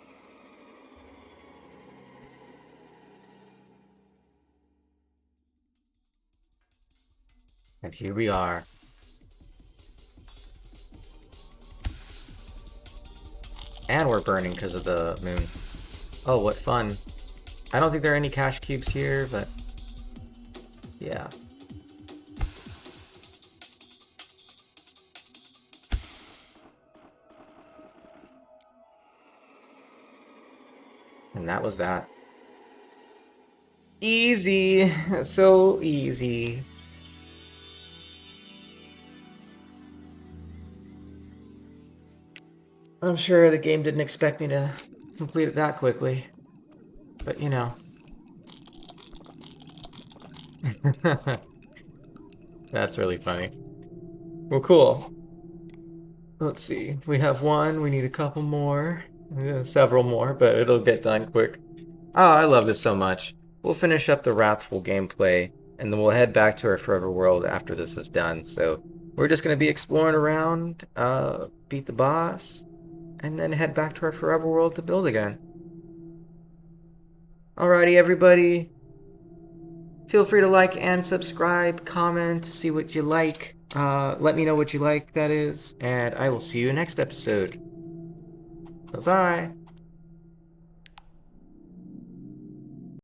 And here we are. And we're burning because of the moon. Oh, what fun. I don't think there are any cash cubes here, but... yeah. And that was that. Easy! So easy. I'm sure the game didn't expect me to complete it that quickly. But, you know. That's really funny. Well, cool. Let's see. We have one. We need a couple more. Several more, but it'll get done quick. Oh, I love this so much. We'll finish up the Wrathful gameplay, and then we'll head back to our forever world after this is done. So we're just going to be exploring around, beat the boss, and then head back to our forever world to build again. Alrighty, everybody. Feel free to like and subscribe, comment, see what you like. Let me know what you like, that is. And I will see you next episode. Bye-bye.